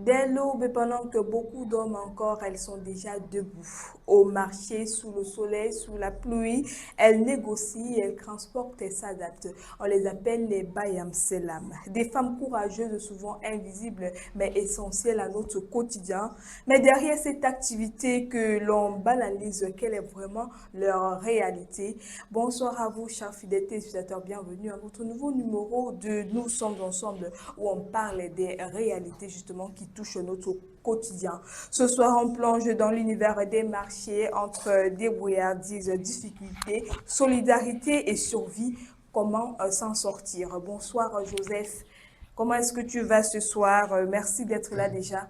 Dès l'aube, pendant que beaucoup dorment encore, elles sont déjà debout. Au marché, sous le soleil, sous la pluie, elles négocient, elles transportent et s'adaptent. On les appelle les Bayam Selam. Des femmes courageuses, souvent invisibles, mais essentielles à notre quotidien. Mais derrière cette activité que l'on banalise, quelle est vraiment leur réalité? Bonsoir à vous, chers fidèles téléspectateurs. Bienvenue à votre nouveau numéro de Nous sommes ensemble, où on parle des réalités justement qui touchent notre quotidien. Ce soir, on plonge dans l'univers des marchés entre débrouillardise, difficultés, solidarité et survie. Comment s'en sortir? Bonsoir Joseph. Comment est-ce que tu vas ce soir? Merci d'être là déjà.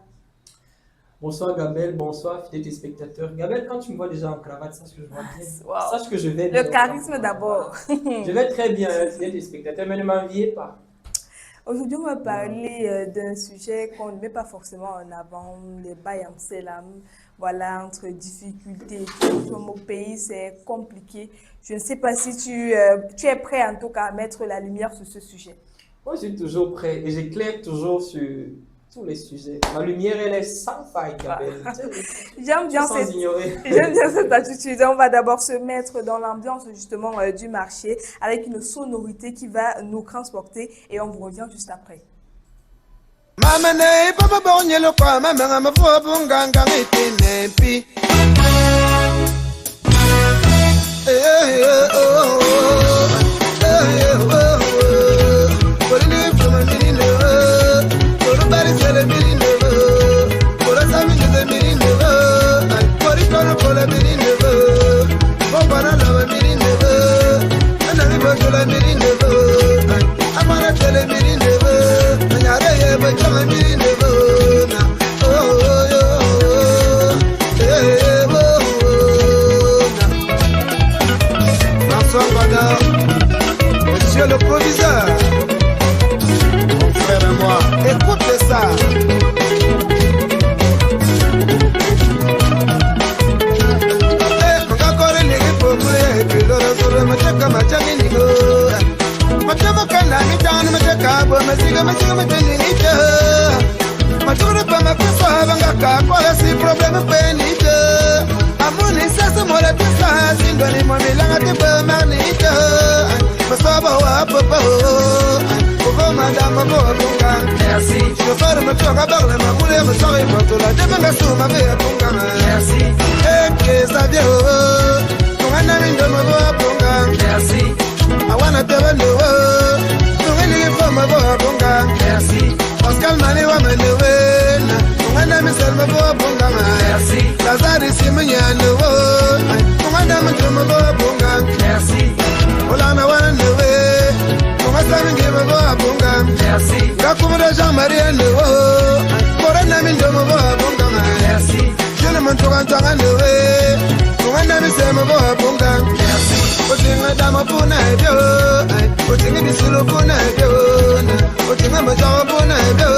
Bonsoir Gabel, bonsoir fidèles téléspectateurs. Gabel, quand tu me vois déjà en cravate, sache que je vois bien. Wow. Sache que je vais Le bien, autant pour charisme moi. d'abord. Voilà. Je vais très bien, fidèles téléspectateurs, mais ne m'enviez pas. Aujourd'hui, on va Ne m'enviez parler d'un sujet qu'on ne met pas forcément en avant, les bayam selam. Voilà, entre difficultés et tout. Comme au pays, c'est compliqué. Je ne sais pas si tu es prêt en tout cas à mettre la lumière sur ce sujet. Moi, je suis toujours prêt et j'éclaire toujours sur tous les sujets. Ma lumière, elle est sans faille, Ah. Gabel. J'aime Tu es bien sans ignorer. j'aime bien cette attitude. On va d'abord se mettre dans l'ambiance justement du marché avec une sonorité qui va nous transporter et on vous revient juste après. Mama ne papa bonyelo kwa mama ngama fo bunganga ngitine pi. Monsieur le proviseur, mon frère et moi, écoutez ça. Merci. Chauffeur me toque à barre, ma moulée me sort et me toque la demande sous ma vie à Ponga. Merci. Et que ça vient, ton ami de me voir Ponga. Merci. I wanna tell you, to really for my boy Ponga. Merci. Pascal Mani wa me lewe, ton ami sel me voir Ponga. Merci. Lazare Simoniano, ton ami de me voir Ponga. Merci. Olana wana lewe. Merci. Kakuma Jean-Marie Lewo, Corona Mindomo Bonga. Merci. Je ne m'entends pas Lewe, Corona Misemo Bonga. Merci. Otinga Dama Puna Bio, Otinga Bisulo Puna Bio, Otinga Majawa Puna Bio,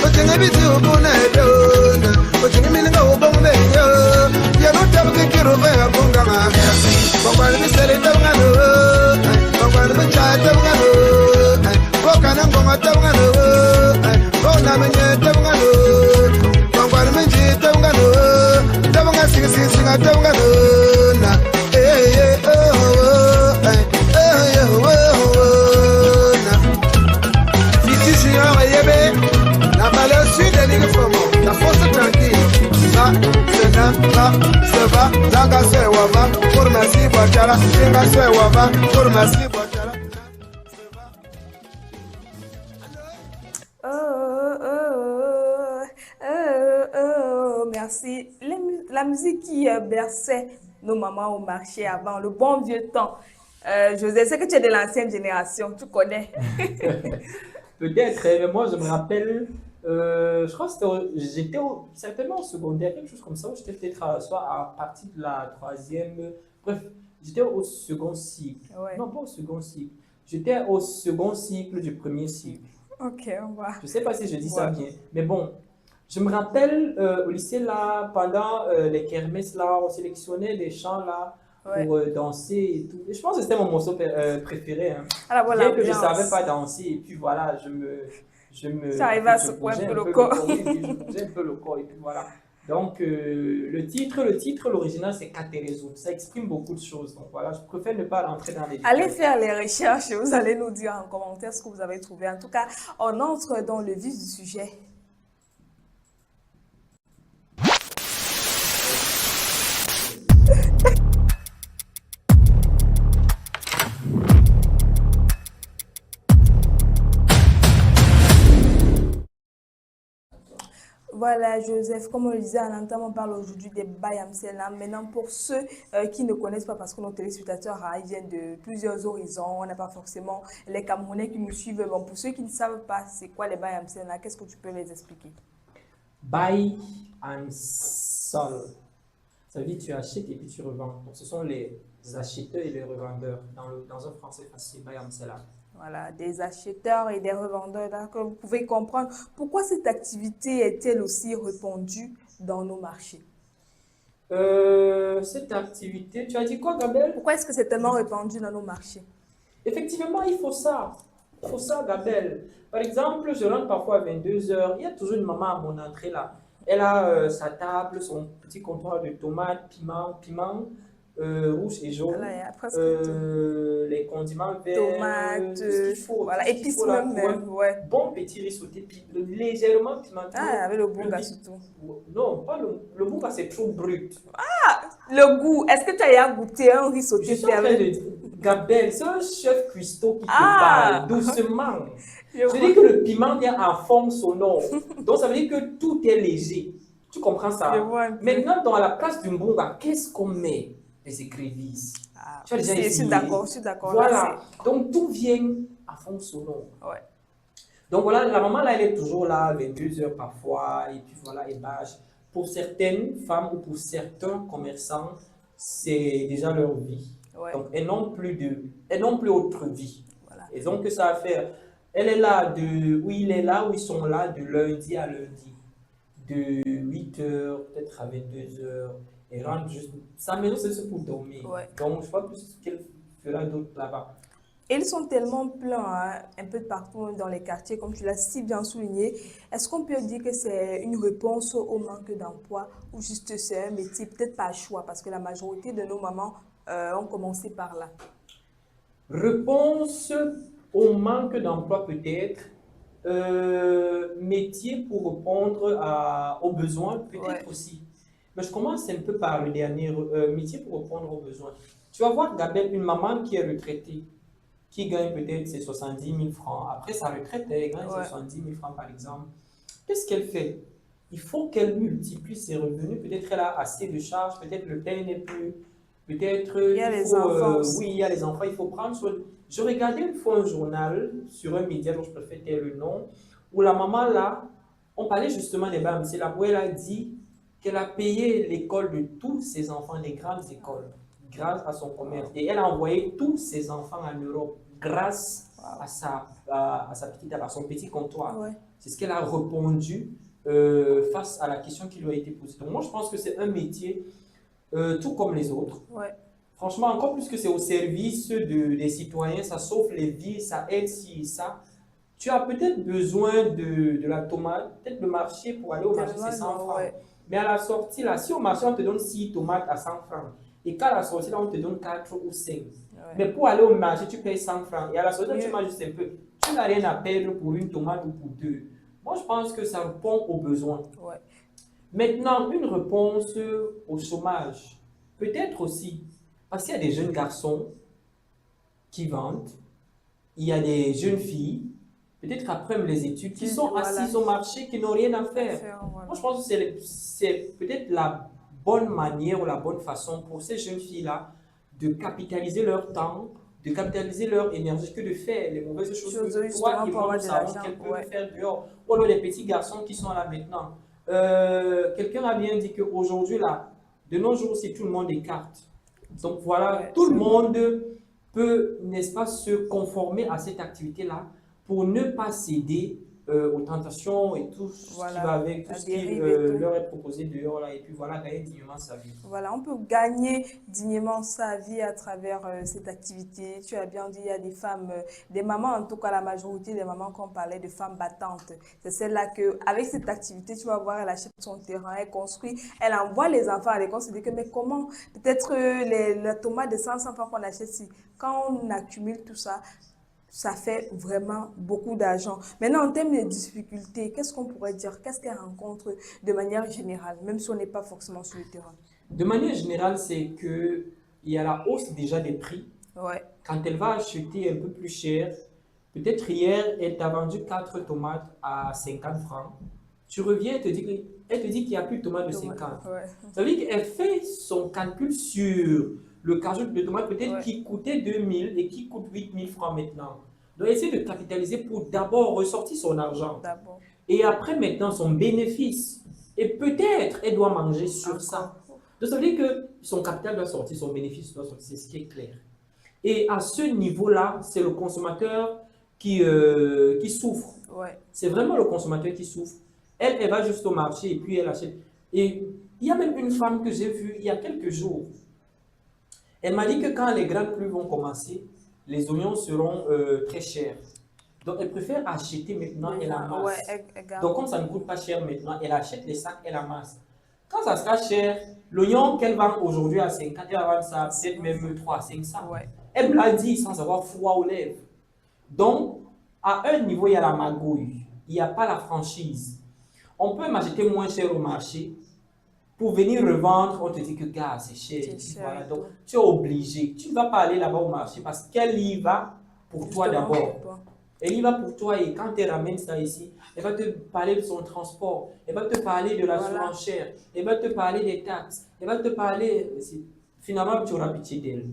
Otinga Bisu Puna Bio, Otinga Minga Bonga Bio, Yanuta Kiro Bonga. Merci. Bonga Misele Tabano, Bonga Tabano. Kana ngonga tabungano, bona menye tabungano, bangwani menje tabungano, tabunga singa tabungano, na na. Ici c'est un yébé, la valeur sud est ligue fomo, la force tranquille, ça c'est ça va, zanga c'est wava, pour merci bachara, singa c'est wava, pour merci bachara. Merci. La musique qui berçait nos mamans au marché avant, le bon vieux temps. José, c'est que tu es de l'ancienne génération, tu connais. Peut-être, mais moi je me rappelle, je crois que certainement au secondaire, quelque chose comme ça, où j'étais peut-être soit à partir de la troisième, bref, j'étais au second cycle. Ouais. Non, pas au second cycle, j'étais au second cycle du premier cycle. Ok, on va. Je ne sais pas si je dis ça bien, mais bon, je me rappelle au lycée là, pendant les kermesses là, on sélectionnait des chants là pour danser et tout. Et je pense que c'était mon morceau préféré. Hein. Alors voilà, Bien que je ne savais pas danser, et puis voilà, J'arrive à secouer un peu le corps. Oui, je bougeais un peu le corps et puis voilà. Donc, l'original, c'est Katerezo. Ça exprime beaucoup de choses. Donc voilà, je préfère ne pas rentrer dans les Allez détails. faire les recherches et vous allez nous dire en commentaire ce que vous avez trouvé. En tout cas, on entre dans le vif du sujet. Voilà, Joseph, comme on le disait à l'entame, on parle aujourd'hui des Bayam Selam. Maintenant, pour ceux qui ne connaissent pas, parce que nos téléspectateurs ils viennent de plusieurs horizons, on n'a pas forcément les Camerounais qui nous suivent. Bon, pour ceux qui ne savent pas c'est quoi les Bayam Selam, qu'est-ce que tu peux les expliquer? Buy and sell. Ça veut dire tu achètes et puis tu revends. Donc, ce sont les acheteurs et les revendeurs. Dans un français facile, Buy and sell. Voilà, des acheteurs et des revendeurs. Donc, vous pouvez comprendre pourquoi cette activité est-elle aussi répandue dans nos marchés. Cette activité, tu as dit quoi, Gabelle? Pourquoi est-ce que c'est tellement répandu dans nos marchés? Effectivement, il faut ça. Il faut ça, Gabelle. Par exemple, je rentre parfois à 22 h. Il y a toujours une maman à mon entrée là. Elle a sa table, son petit comptoir de tomates, piment rouge et jaune, Voilà, il y a presque tout. les condiments verts, Tomates, tout ce qu'il faut, voilà, tout ce qu'il épices faut là même, pour un ouais. bon petit riz sauté, légèrement pimenté. Ah, avec le bunga riz- surtout. Non, pas le bunga, c'est trop brut. Le goût, est-ce que tu as goûté un riz Je sauté suis en train avec... de dire, Gabelle, c'est un chef cuistot qui te Ah! parle doucement. Je Je vois. dis que le piment vient en forme sonore. Donc, ça veut dire que tout est léger. Tu comprends Je ça? vois un peu. Maintenant, dans la place du mbunga, qu'est-ce qu'on met? Des écrevisses. Ah, Tu as déjà je suis essayé? d'accord, je suis d'accord. Voilà. Donc, tout vient à forme sonore. Ouais. Donc, voilà, la maman, là, elle est toujours là, 22 h parfois. Et puis, voilà, elle bâche. Pour certaines femmes ou pour certains commerçants, c'est déjà leur vie. Ouais. Donc, elles n'ont plus autre vie. Voilà. Ils ont que ça à faire. Elle est là où il est là, où ils sont là de lundi à lundi. De 8 h peut-être à 22 h. Et rentre juste. Sa maison, c'est juste pour dormir. Ouais. Donc, je ne sais pas plus ce qu'elle fera d'autre là-bas. Et ils sont tellement pleins, hein, un peu de partout dans les quartiers, comme tu l'as si bien souligné. Est-ce qu'on peut dire que c'est une réponse au manque d'emploi ou juste c'est un métier, peut-être pas choix, parce que la majorité de nos mamans ont commencé par là. Réponse au manque d'emploi peut-être. Métier pour répondre aux besoins peut-être Ouais. aussi. Mais je commence un peu par le dernier métier pour répondre aux besoins. Tu vas voir, Gabelle, une maman qui est retraitée, qui gagne peut-être ses 70 000 francs. Après sa retraite, elle gagne Ouais. ses 70 000 francs par exemple. Qu'est-ce qu'elle fait? Il faut qu'elle multiplie ses revenus. Peut-être qu'elle a assez de charges, peut-être le père n'est plus. Peut-être Il y a les faut, enfants aussi. oui, il y a les enfants, il faut prendre soin. Je regardais une fois un journal sur un média dont je préfère taire le nom, où la maman là, on parlait justement des BAM. C'est là où elle a dit qu'elle a payé l'école de tous ses enfants, des grandes écoles, grâce à son commerce. Et elle a envoyé tous ses enfants en Europe grâce à sa petite, à son petit comptoir. Ouais. C'est ce qu'elle a répondu face à la question qui lui a été posée. Donc moi, je pense que c'est un métier tout comme les autres. Ouais. Franchement, encore plus que c'est au service des citoyens, ça sauve les vies, ça aide ci et ça. Tu as peut-être besoin de la tomate, peut-être le marché pour aller au marché, c'est 100 francs. Ouais. Mais à la sortie, là, si au marché, on te donne 6 tomates à 100 francs, et qu'à la sortie, là, on te donne 4 ou 5. Ouais. Mais pour aller au marché, tu payes 100 francs. Et à la sortie, Oui. tu manges juste un peu. Tu n'as rien à perdre pour une tomate ou pour deux. Moi, je pense que ça répond aux besoins. Ouais. Maintenant, une réponse au chômage. Peut-être aussi, parce qu'il y a des jeunes garçons qui vendent, il y a des jeunes filles, peut-être après les études, qui sont Voilà. assises au marché, qui n'ont rien à faire. Voilà. Moi, je pense que c'est peut-être la bonne manière ou la bonne façon pour ces jeunes filles-là de capitaliser leur temps, de capitaliser leur énergie, que de faire les mauvaises choses que toi Justement et pour moi avoir nous de savons l'argent, qu'elles peuvent ouais. faire dehors. Ou alors les petits garçons qui sont là maintenant. Quelqu'un a bien dit qu'aujourd'hui, là, de nos jours, c'est tout le monde écarte. Donc voilà, Ouais, tout le c'est monde peut, n'est-ce pas, se conformer à cette activité-là pour ne pas céder aux tentations et tout ce qui Voilà, va avec, tout la ce qui dérive et tout. leur est proposé dehors là, et puis voilà, gagner dignement sa vie. Voilà, on peut gagner dignement sa vie à travers cette activité. Tu as bien dit, il y a des femmes, des mamans, en tout cas la majorité des mamans qu'on parlait de femmes battantes. C'est celle-là que, avec cette activité, tu vas voir, elle achète son terrain, elle construit, elle envoie les enfants à l'école. Se dit que, mais comment, peut-être la tomate de 100 francs qu'on achète ici, quand on accumule tout ça, ça fait vraiment beaucoup d'argent. Maintenant, en termes de difficultés, qu'est-ce qu'on pourrait dire? Qu'est-ce qu'elle rencontre de manière générale, même si on n'est pas forcément sur le terrain? De manière générale, c'est que il y a la hausse déjà des prix. Ouais, Quand elle va acheter un peu plus cher, peut-être hier, elle t'a vendu 4 tomates à 50 francs. Tu reviens, elle te dit qu'il n'y a plus de tomates de tomate, 50. ouais. Ça veut dire qu'elle fait son calcul sur le cajou de tomates, peut-être Ouais. qui coûtait 2000 et qui coûte 8000 francs maintenant. Donc, elle essaie de capitaliser pour d'abord ressortir son argent. D'abord. Et après, maintenant, son bénéfice. Et peut-être, elle doit manger sur ça. Donc, ça veut dire que son capital doit sortir, son bénéfice doit sortir, c'est ce qui est clair. Et à ce niveau-là, c'est le consommateur qui souffre. Ouais. C'est vraiment le consommateur qui souffre. Elle va juste au marché et puis elle achète. Et il y a même une femme que j'ai vue il y a quelques jours. Elle m'a dit que quand les grandes pluies vont commencer, les oignons seront très chers. Donc, elle préfère acheter maintenant et la masse. Ouais, garde. Donc, comme ça ne coûte pas cher maintenant, elle achète les sacs et la masse. Quand ça sera cher, l'oignon qu'elle vend aujourd'hui à 50, elle va vendre ça peut-être même 3 à 500. Ouais. Elle me l'a dit sans avoir froid aux lèvres. Donc, à un niveau, il y a la magouille. Il n'y a pas la franchise. On peut m'acheter moins cher au marché. Pour venir revendre, on te dit que gars, c'est cher. C'est cher Voilà, et donc tout. tu es obligé. Tu ne vas pas aller là-bas au marché parce qu'elle y va pour toi Justement d'abord. pour toi. Elle y va pour toi et quand elle ramène ça ici, elle va te parler de son transport, elle va te parler de la Voilà. surenchère, elle va te parler des taxes, elle va te parler. Finalement, tu auras pitié d'elle.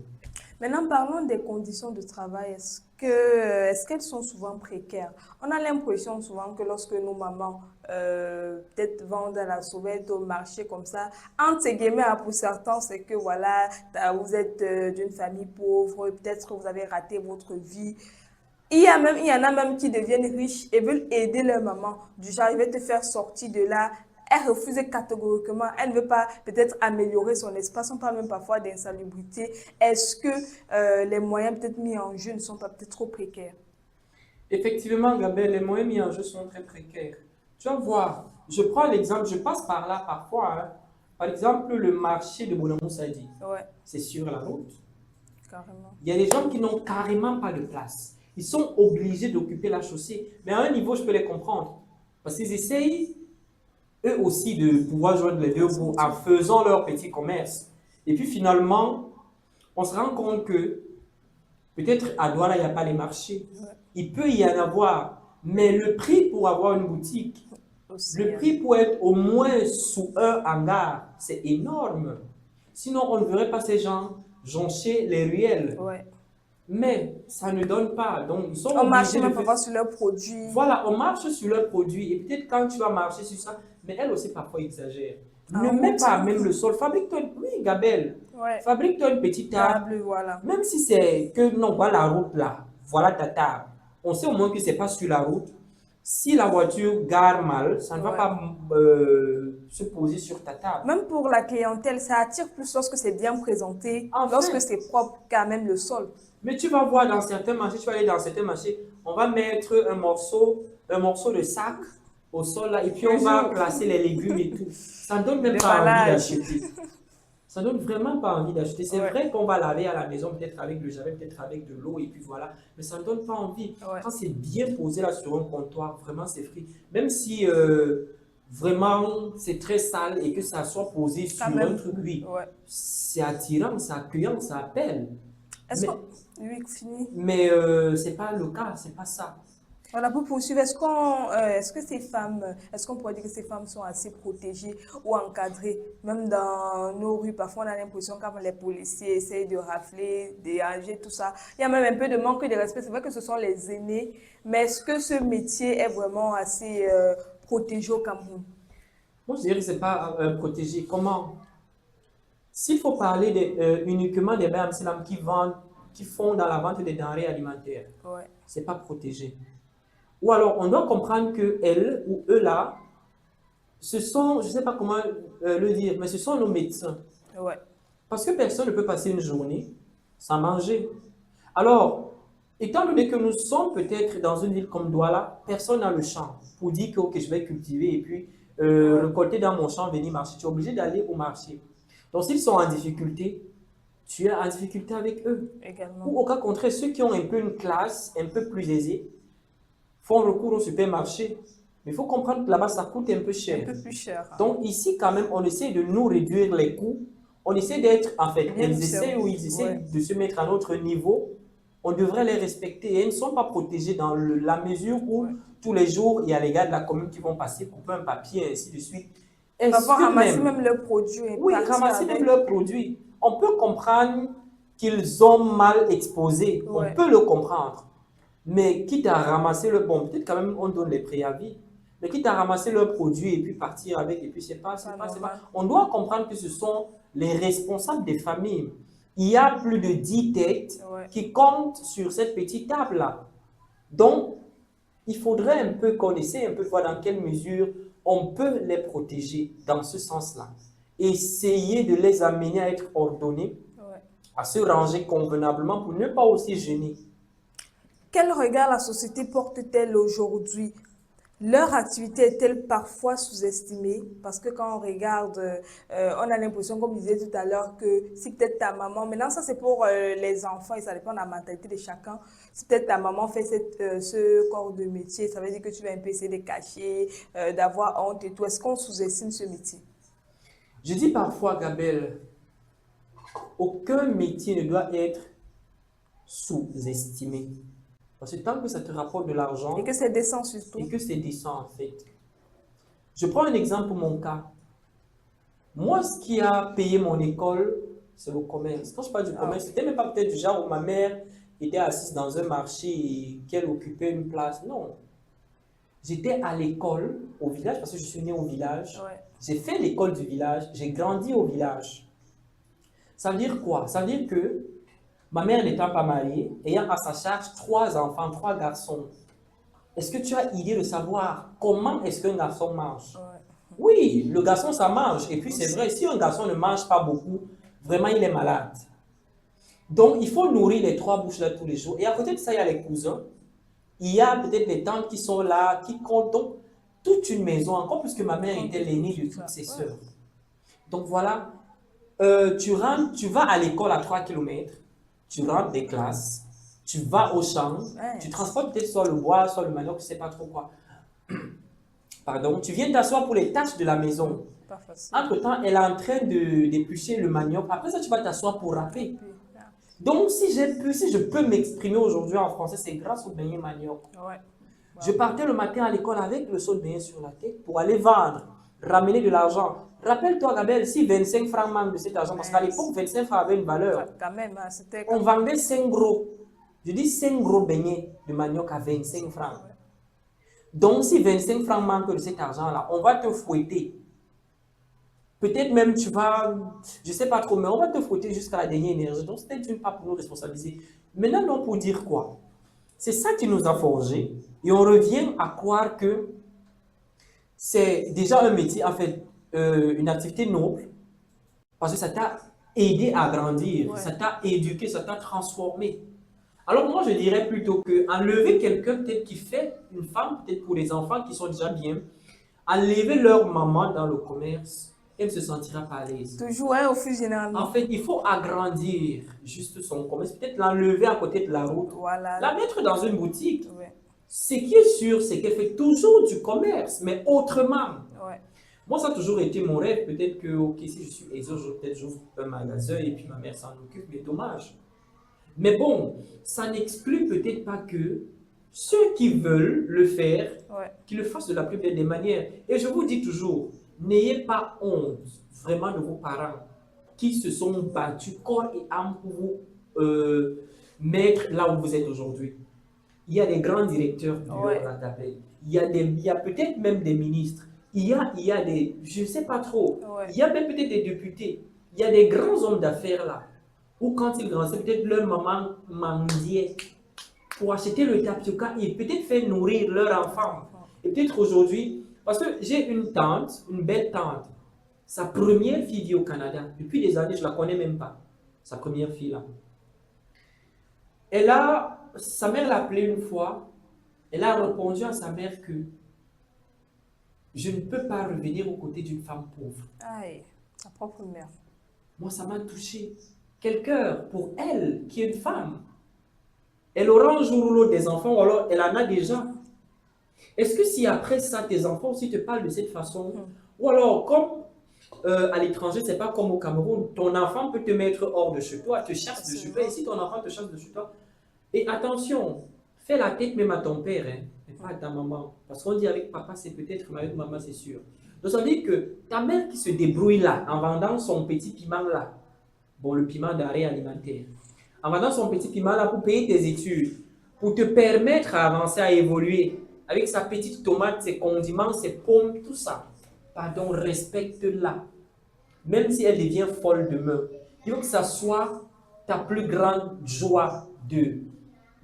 Maintenant, parlons des conditions de travail. Est-ce qu'elles sont souvent précaires? On a l'impression souvent que lorsque nos mamans peut-être vendent à la sauvette au marché comme ça, entre guillemets, hein, pour certains, c'est que voilà, vous êtes d'une famille pauvre, peut-être que vous avez raté votre vie. Il y en a même qui deviennent riches et veulent aider leur maman. Du genre, ils veulent te faire sortir de là. Elle refuse catégoriquement. Elle ne veut pas peut-être améliorer son espace. On parle même parfois d'insalubrité. Est-ce que les moyens peut-être mis en jeu ne sont pas peut-être trop précaires? Effectivement, Gabriel, les moyens mis en jeu sont très précaires. Tu vas voir, je prends l'exemple, je passe par là parfois. Hein. Par exemple, le marché de Bonamoussadi, Ouais, c'est sur la route. carrément. Il y a des gens qui n'ont carrément pas de place. Ils sont obligés d'occuper la chaussée. Mais à un niveau, je peux les comprendre. Parce qu'ils essayent, eux aussi, de pouvoir joindre les deux bouts en faisant leur petit commerce. Et puis finalement, on se rend compte que peut-être à Douala, il n'y a pas les marchés. Ouais. Il peut y en avoir. Mais le prix pour avoir une boutique, Aussi, le prix pour être au moins sous un hangar, c'est énorme. Sinon, on ne verrait pas ces gens joncher les ruelles. ouais. Mais ça ne donne pas. Donc, ils sont On marche obligés même de faire. parfois sur leurs produits. Voilà, on marche sur leurs produits. Et peut-être quand tu vas marcher sur ça, mais elle aussi parfois exagère. Ah, Ne mets oui. pas même le sol. Fabrique-toi, oui, Gabelle, Ouais. fabrique-toi une petite table. Table, voilà. Même si c'est que, non, voilà la route là, voilà ta table. On sait au moins que c'est pas sur la route. Si la voiture gare mal, ça ne va Ouais. pas se poser sur ta table. Même pour la clientèle, ça attire plus lorsque c'est bien présenté, Enfin. lorsque c'est propre, qu'à même le sol. Mais tu vas voir dans certains marchés, tu vas aller dans certains marchés, on va mettre un morceau de sac au sol là, et puis on va placer les légumes et tout. Ça ne donne même pas envie Déballage. d'acheter. Ça ne donne vraiment pas envie d'acheter. C'est Ouais. vrai qu'on va laver à la maison, peut-être avec le javel, peut-être avec de l'eau, et puis voilà. Mais ça ne donne pas envie. Ouais. Quand c'est bien posé là sur un comptoir, vraiment c'est frit. Même si vraiment c'est très sale et que ça soit posé sur Quand un même. truc, oui, Ouais. c'est attirant, c'est accueillant, ça appelle. Est-ce Mais- qu'on... Oui, fini. Mais c'est pas le cas, c'est pas ça. Voilà, pour poursuivre, est-ce que ces femmes, est-ce qu'on pourrait dire que ces femmes sont assez protégées ou encadrées? Même dans nos rues, parfois on a l'impression quand les policiers essayent de rafler, déranger, tout ça. Il y a même un peu de manque de respect. C'est vrai que ce sont les aînés, mais est-ce que ce métier est vraiment assez protégé au Cameroun? Moi, je dirais que c'est pas protégé. Comment? S'il faut parler uniquement des Baye qui font dans la vente des denrées alimentaires, Ouais. c'est pas protégé. Ou alors, on doit comprendre que elle ou eux là, ce sont, je ne sais pas comment le dire, mais ce sont nos médecins. Ouais. Parce que personne ne peut passer une journée sans manger. Alors, étant donné que nous sommes peut-être dans une ville comme Douala, personne n'a le champ pour dire que ok, je vais cultiver et puis récolter dans mon champ, venir marcher. Tu es obligé d'aller au marché. Donc, s'ils sont en difficulté, tu es en difficulté avec eux. Également. Ou au cas contraire, ceux qui ont un peu une classe un peu plus aisée font recours au supermarché. Mais il faut comprendre que là-bas, ça coûte un peu cher. Un peu plus cher. Donc ici, quand même, on essaie de nous réduire les coûts. On essaie d'être, en fait, Bien elles du essaient ou ils service, essaient ouais. de se mettre à notre niveau. On devrait les respecter. Et elles ne sont pas protégées dans la mesure où Ouais. tous les jours, il y a les gars de la commune qui vont passer, couper un papier, et ainsi de suite. Est-ce Parfois, que ramasser même, même leurs produits et oui, partir ramasser avec. même leurs produits, on peut comprendre qu'ils ont mal exposé. Ouais. On peut le comprendre. Mais quitte à ramasser le bon, peut-être quand même on donne les préavis, mais quitte à ramasser leurs produits et puis partir avec, et puis c'est pas. Normal. On doit comprendre que ce sont les responsables des familles. Il y a plus de 10 têtes Ouais. qui comptent sur cette petite table-là. Donc, il faudrait un peu qu'on essaie un peu voir dans quelle mesure on peut les protéger dans ce sens-là. Essayer de les amener à être ordonnés, Ouais. à se ranger convenablement pour ne pas aussi gêner. Quel regard la société porte-t-elle aujourd'hui? Leur activité est-elle parfois sous-estimée? Parce que quand on regarde, on a l'impression, comme je disais tout à l'heure, que si peut-être ta maman, maintenant ça c'est pour les enfants et ça dépend de la mentalité de chacun, si peut-être ta maman fait ce corps de métier, ça veut dire que tu vas un peu essayer de cacher, d'avoir honte et tout. Est-ce qu'on sous-estime ce métier? Je dis parfois, Gabelle, aucun métier ne doit être sous-estimé. Parce que tant que ça te rapporte de l'argent Et que c'est décent surtout. et que c'est décent en fait. Je prends un exemple pour mon cas. Moi, ce qui a payé mon école, c'est le commerce. Quand je parle du commerce, c'était même pas peut-être du genre où ma mère était assise dans un marché et qu'elle occupait une place. Non. J'étais à l'école au village parce que je suis né au village. Ouais. J'ai fait l'école du village, j'ai grandi au village. Ça veut dire quoi? Ça veut dire que ma mère n'étant pas mariée, ayant à sa charge 3 enfants, 3 garçons, est-ce que tu as idée de savoir comment est-ce qu'un garçon mange? Ouais. Oui, le garçon, ça mange. Et puis c'est vrai, si un garçon ne mange pas beaucoup, vraiment, il est malade. Donc, il faut nourrir les 3 bouches-là tous les jours. Et à côté de ça, il y a les cousins. Il y a peut-être les tantes qui sont là, qui comptent. Donc, toute une maison, encore plus que ma mère était l'aînée de toutes ses sœurs. Donc, voilà. Tu vas à l'école à 3 km, tu rentres des classes, tu vas au champ, tu transportes peut-être soit le bois, soit le manioc, je ne sais pas trop quoi. Pardon, tu viens t'asseoir pour les tâches de la maison. Pas facile. Entre-temps, elle est en train d'éplucher le manioc. Après ça, tu vas t'asseoir pour râper. Donc, si je peux m'exprimer aujourd'hui en français, c'est grâce au beignet manioc. Ouais. Je partais le matin à l'école avec le seau de beignet sur la tête pour aller vendre, ramener de l'argent. Rappelle-toi, Gabelle, si 25 francs manquent de cet argent, parce qu'à l'époque, 25 francs avaient une valeur. Quand même, hein, c'était On vendait 5 gros. Je dis 5 gros beignets de manioc à 25 francs. Donc, si 25 francs manquent de cet argent-là, on va te fouetter. Peut-être même tu vas, je ne sais pas trop, mais on va te fouetter jusqu'à la dernière énergie. Donc, c'était une part pour nous responsabiliser. Maintenant, non, pour dire quoi? C'est ça qui nous a forgés. Et on revient à croire que c'est déjà un métier, en fait, une activité noble, parce que ça t'a aidé à grandir, ça t'a éduqué, ça t'a transformé. Alors moi, je dirais plutôt qu'enlever quelqu'un peut-être qui fait une femme, peut-être pour les enfants qui sont déjà bien, enlever leur maman dans le commerce, elle ne se sentira pas à l'aise. toujours au fil généralement. En fait, il faut agrandir juste son commerce, peut-être l'enlever à côté de la route, Voilà. la mettre dans une boutique. Ouais. Ce qui est sûr, c'est qu'elle fait toujours du commerce, mais autrement. Ouais. Moi, ça a toujours été mon rêve. Peut-être que, ok, si je suis aisé, peut-être j'ouvre un magasin et puis ma mère s'en occupe, mais dommage. Mais bon, ça n'exclut peut-être pas que ceux qui veulent le faire, qu'ils le fassent de la plus belle des manières. Et je vous dis toujours, n'ayez pas honte vraiment de vos parents qui se sont battus corps et âme pour vous mettre là où vous êtes aujourd'hui. Il y a des grands directeurs du il y a peut-être même des ministres. Il y a des, je ne sais pas trop, il y a même peut-être des députés. Il y a des grands hommes d'affaires là. Ou quand ils grandissaient, peut-être leur maman mendiait. pour acheter le tapioca et peut-être faire nourrir leur enfant. Et peut-être aujourd'hui, parce que j'ai une tante, une belle tante, sa première fille vit au Canada. Depuis des années, je ne la connais même pas. Sa première fille là. Sa mère l'a appelée une fois, elle a répondu à sa mère que je ne peux pas revenir aux côtés d'une femme pauvre. Aïe, sa propre mère. Moi, ça m'a touché. Quel cœur pour elle, qui est une femme. Elle aura un jour ou l'autre des enfants, ou alors elle en a déjà. Est-ce que si après ça, tes enfants aussi te parlent de cette façon, ou alors comme à l'étranger, c'est pas comme au Cameroun, ton enfant peut te mettre hors de chez toi, te chasse de chez toi, et si ton enfant te chasse de chez toi, et attention, fais la tête même à ton père, hein, mais pas à ta maman. Parce qu'on dit avec papa, c'est peut-être, mais avec maman, c'est sûr. Donc ça veut dire que ta mère qui se débrouille là, en vendant son petit piment là, bon, le piment d'arrêt alimentaire, en vendant son petit piment là pour payer tes études, pour te permettre à avancer, à évoluer, avec sa petite tomate, ses condiments, ses pommes, tout ça. Pardon, respecte-la. Même si elle devient folle demain, il faut que ça soit ta plus grande joie de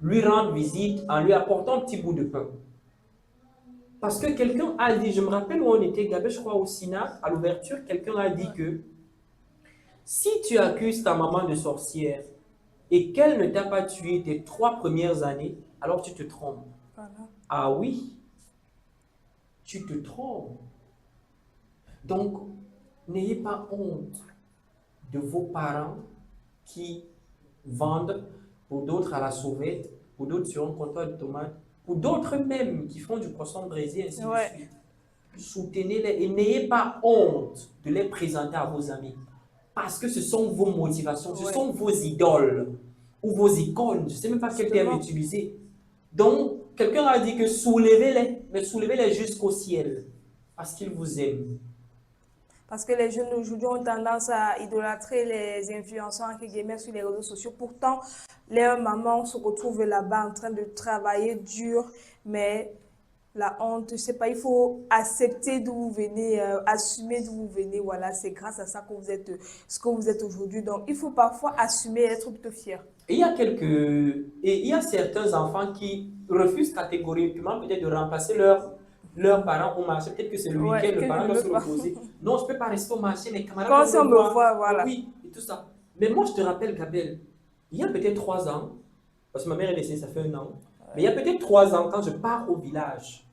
lui rendre visite en lui apportant un petit bout de pain. Parce que quelqu'un a dit, je me rappelle où on était, Gabé, je crois au Sénat, à l'ouverture, quelqu'un a dit que si tu accuses ta maman de sorcière et qu'elle ne t'a pas tué tes 3 premières années, alors tu te trompes. Voilà. Ah oui, tu te trompes. Donc, n'ayez pas honte de vos parents qui vendent pour d'autres à la sauvette, pour d'autres sur un comptoir de tomates, pour d'autres même qui font du poisson braisé, ainsi de suite. Soutenez-les et n'ayez pas honte de les présenter à vos amis. Parce que ce sont vos motivations, ce sont vos idoles ou vos icônes. Je ne sais même pas quel terme utiliser. Donc, quelqu'un a dit que soulevez-les, mais soulevez-les jusqu'au ciel. Parce qu'ils vous aiment. Parce que les jeunes aujourd'hui ont tendance à idolâtrer les influenceurs entre guillemets sur les réseaux sociaux. Pourtant, les mamans se retrouvent là-bas en train de travailler dur, mais la honte, je ne sais pas, il faut accepter d'où vous venez, assumer d'où vous venez. Voilà, c'est grâce à ça que vous êtes ce que vous êtes aujourd'hui. Donc, il faut parfois assumer et être plutôt fier. Et il y a certains enfants qui refusent catégoriquement peut-être de remplacer leurs parents au marché. Peut-être que c'est le week-end, le parent doit se reposer. Non, je ne peux pas rester au marché, mes camarades. Quand on me voit, voilà. Oui, et tout ça. Mais moi, je te rappelle, Gabriel, il y a peut-être 3 ans, parce que ma mère est décédée, ça fait 1 an, mais il y a peut-être 3 ans, quand je pars au village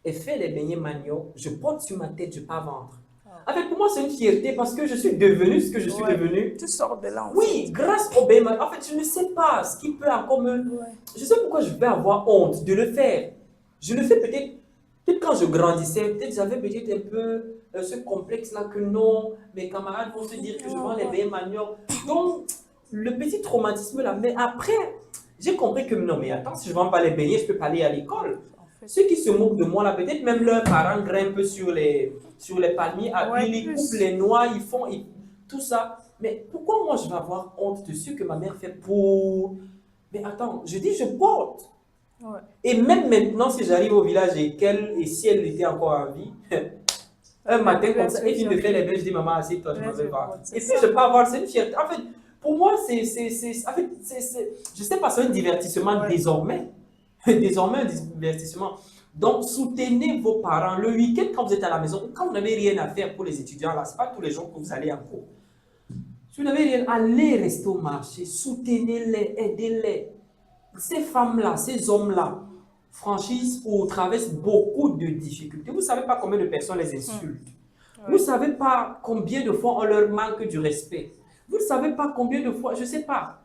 et fais les beignets manioc, je porte sur ma tête, je pars vendre. En fait, pour moi, c'est une fierté parce que je suis devenu ce que je suis devenu. Tu sors de là. Oui, grâce au beignets manioc. En fait, je ne sais pas ce qui peut encore me... Je sais pourquoi je vais avoir honte de le faire. Je le fais peut-être quand je grandissais, peut-être j'avais peut-être un peu ce complexe-là que non, mes camarades vont se dire que je vends les beignets manioc. Donc, le petit traumatisme là. Mais après, j'ai compris que non, mais attends, si je ne vends pas les beignets, je ne peux pas aller à l'école. Ceux qui se moquent de moi là, peut-être même leurs parents grimpent sur les palmiers, ils coupent les noix, ils font tout ça. Mais pourquoi moi je vais avoir honte de ce que ma mère fait pour... Mais attends, je dis je porte. Et même maintenant, si j'arrive au village et si elle était encore en vie, un matin comme ça, et tu me fais les belles, je dis maman, assieds-toi, je m'en vais voir. Et puis je peux avoir, c'est une fierté. En fait, pour moi, je sais pas, c'est un divertissement désormais. Désormais, un divertissement. Donc, soutenez vos parents. Le week-end, quand vous êtes à la maison, quand vous n'avez rien à faire pour les étudiants, là, ce n'est pas tous les jours que vous allez en cours. Si vous n'avez rien, allez rester au marché, soutenez-les, aidez-les. Ces femmes-là, ces hommes-là, franchissent ou traversent beaucoup de difficultés. Vous ne savez pas combien de personnes les insultent. Vous ne savez pas combien de fois on leur manque du respect. Vous ne savez pas combien de fois, je ne sais pas.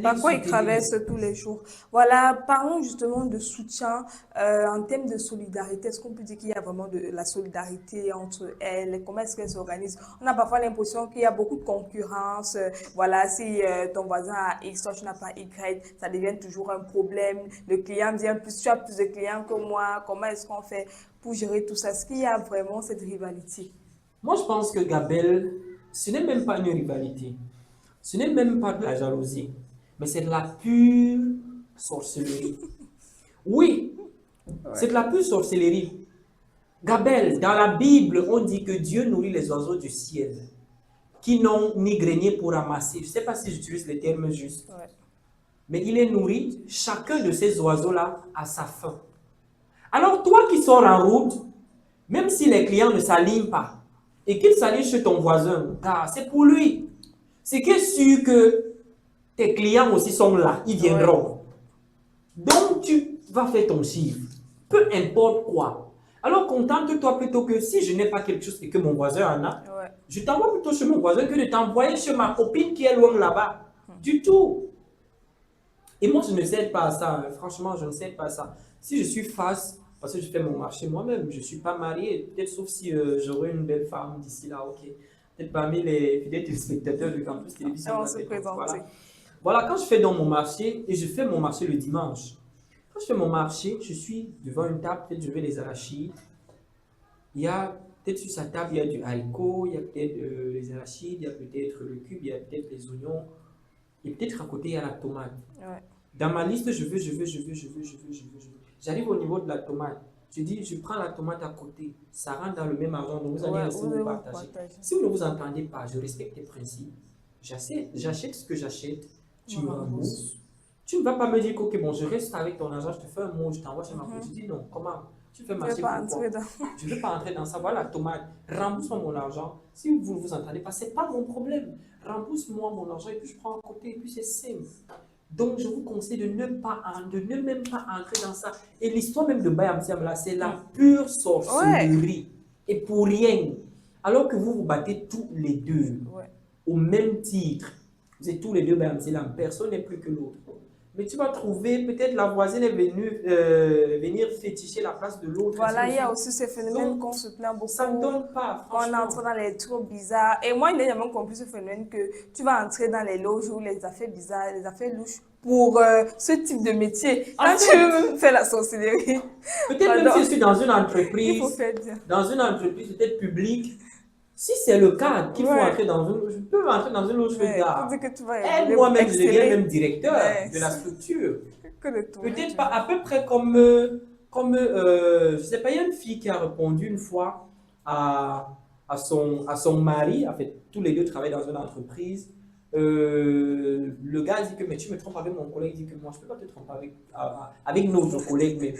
Par quoi ils traversent tous les jours. Voilà, parlons justement de soutien en termes de solidarité. Est-ce qu'on peut dire qu'il y a vraiment de la solidarité entre elles? Comment est-ce qu'elles s'organisent? On a parfois l'impression qu'il y a beaucoup de concurrence. Voilà, si ton voisin a X, toi tu n'as pas Y, ça devient toujours un problème. Le client vient plus, tu as plus de clients que moi. Comment est-ce qu'on fait pour gérer tout ça? Est-ce qu'il y a vraiment cette rivalité? Moi, je pense que Gabelle, ce n'est même pas une rivalité. Ce n'est même pas de la jalousie. Mais c'est de la pure sorcellerie. Oui, c'est de la pure sorcellerie. Gabelle, dans la Bible, on dit que Dieu nourrit les oiseaux du ciel, qui n'ont ni grenier pour ramasser. Je ne sais pas si j'utilise les termes justes. mais il est nourri. Chacun de ces oiseaux-là a sa faim. Alors toi qui sors en route, même si les clients ne s'alignent pas, et qu'ils s'alignent chez ton voisin, c'est pour lui. C'est qui est sûr que tes clients aussi sont là, ils viendront. Donc tu vas faire ton chiffre, peu importe quoi. Alors contente-toi plutôt que si je n'ai pas quelque chose et que mon voisin en a, je t'envoie plutôt chez mon voisin que de t'envoyer chez ma copine qui est loin là-bas. Du tout. Et moi, je ne cède pas à ça. Franchement, je ne cède pas à ça. Si je suis face, parce que je fais mon marché moi-même, je ne suis pas marié, peut-être sauf si j'aurai une belle femme d'ici là, ok. Peut-être parmi les fidèles téléspectateurs de Campus Télévision. On se présente. Voilà, quand je fais dans mon marché, et je fais mon marché le dimanche, quand je fais mon marché, je suis devant une table, peut-être je vais les arachides. Il y a peut-être sur sa table, il y a du haricot, il y a peut-être les arachides, il y a peut-être le cube, il y a peut-être les oignons. Et peut-être à côté, il y a la tomate. Dans ma liste, je veux. J'arrive au niveau de la tomate. Je dis, je prends la tomate à côté. Ça rentre dans le même argent, donc vous allez rester vous partager. Si vous ne vous entendez pas, je respecte les principes. J'achète ce que j'achète. Tu me rembourses. Tu ne vas pas me dire que, ok, bon, je reste avec ton argent, je te fais un mot, je t'envoie chez ma fille. Tu dis non, comment? Tu fais marcher pourquoi? Je ne veux pas entrer dans ça. Voilà, tomate, rembourse-moi mon argent. Si vous ne vous entendez pas, ce n'est pas mon problème. Rembourse-moi mon argent et puis je prends à côté et puis c'est simple. Donc, je vous conseille de ne même pas entrer dans ça. Et l'histoire même de Bayam Siam, là, c'est la pure sorcellerie. Et pour rien. Alors que vous vous battez tous les deux au même titre. Vous êtes tous les deux Bayam Siam. Personne n'est plus que l'autre. Mais tu vas trouver, peut-être la voisine est venue venir féticher la place de l'autre. Voilà, il y a aussi ces phénomènes qu'on se plaint beaucoup. Ça ne donne pas, franchement. On entre dans les trucs bizarres. Et moi, il n'a jamais compris ce phénomène que tu vas entrer dans les loges ou les affaires bizarres, les affaires louches pour ce type de métier. Quand tu fais la sorcellerie. Peut-être même si je suis dans une entreprise, il faut faire bien. Dans une entreprise peut-être publique, si c'est le cas qu'il faut entrer dans une, je peux entrer dans une loge de gare. Et moi-même, je deviens même directeur de la structure. Peut-être pas à peu près comme je ne sais pas, il y a une fille qui a répondu une fois à son mari, en fait, tous les deux travaillent dans une entreprise. Le gars dit que mais tu me trompes avec mon collègue, dit que moi je ne peux pas te tromper avec notre collègue, mais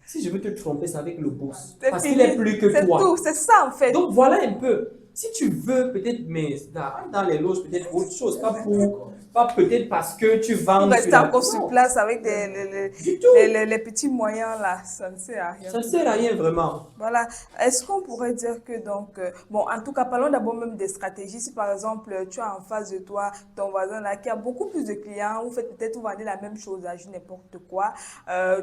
si je veux te tromper, c'est avec le boss. Parce qu'il est plus que toi. C'est ça en fait. Donc voilà un peu. Si tu veux peut-être, mais dans les loges, peut-être autre chose, pas peut-être parce que tu vends. Rester encore sur place avec les petits moyens là, ça ne sert à rien. Ça ne sert à rien vraiment. Voilà. Est-ce qu'on pourrait dire que donc, bon, en tout cas, parlons d'abord même des stratégies. Si par exemple, tu as en face de toi ton voisin là qui a beaucoup plus de clients, ou peut-être vous vendez la même chose à n'importe quoi,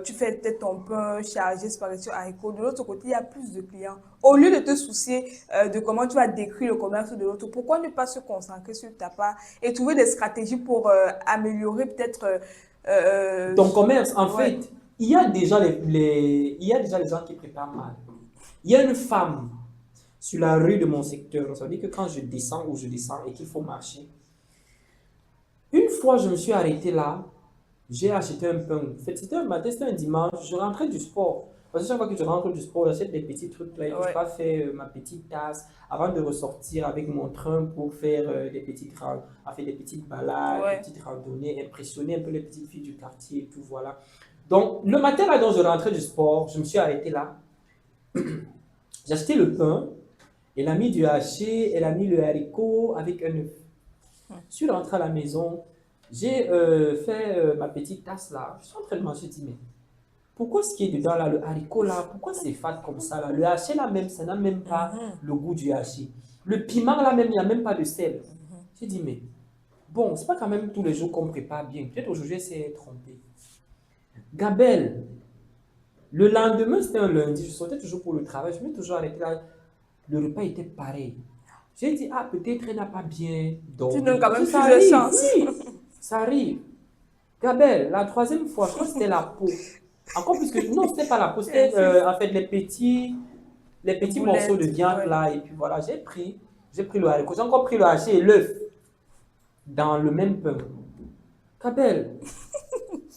tu fais peut-être ton pain chargé, spaghetti haricot. De l'autre côté, il y a plus de clients. Au lieu de te soucier de comment tu vas décrire le commerce de l'autre, pourquoi ne pas se concentrer sur ta part et trouver des stratégies pour améliorer peut-être ton commerce? En fait, il y a déjà il y a déjà les gens qui préparent mal. Il y a une femme sur la rue de mon secteur. Ça veut dire que quand je descends et qu'il faut marcher, une fois je me suis arrêté là, j'ai acheté un pain. En fait, c'était un matin, c'était un dimanche, je rentrais du sport. Parce que chaque fois que je rentre du sport, j'achète des petits trucs là, je pas fait ma petite tasse avant de ressortir avec mon train pour faire des petites balades, des petites randonnées, impressionner un peu les petites filles du quartier et tout, voilà. Donc, le matin là, dont je rentrais du sport, je me suis arrêté là. J'ai acheté le pain, elle a mis du haché, elle a mis le haricot avec un œuf. Je suis rentré à la maison, j'ai fait ma petite tasse là, je suis en train de manger, je dis, mais pourquoi ce qui est dedans là, le haricot là, pourquoi c'est fade comme ça là? Le haché là même, ça n'a même pas le goût du haché. Le piment là même, il n'y a même pas de sel. J'ai dit, mais bon, c'est pas quand même tous les jours qu'on prépare bien. Peut-être aujourd'hui, elle s'est trompée. Gabelle, le lendemain, c'était un lundi, je sortais toujours pour le travail, je me suis toujours arrêté là. Le repas était pareil. J'ai dit, ah, peut-être elle n'a pas bien dormi. Tu donnes quand même plus de chance. Oui, ça arrive. Gabelle, la troisième fois, je crois que c'était la peau. Encore plus que, non, c'était pas la peau, c'était en fait les petits morceaux de viande là. Et puis voilà, j'ai pris le haricot, j'ai encore pris le haché et l'œuf dans le même pain. Gabelle,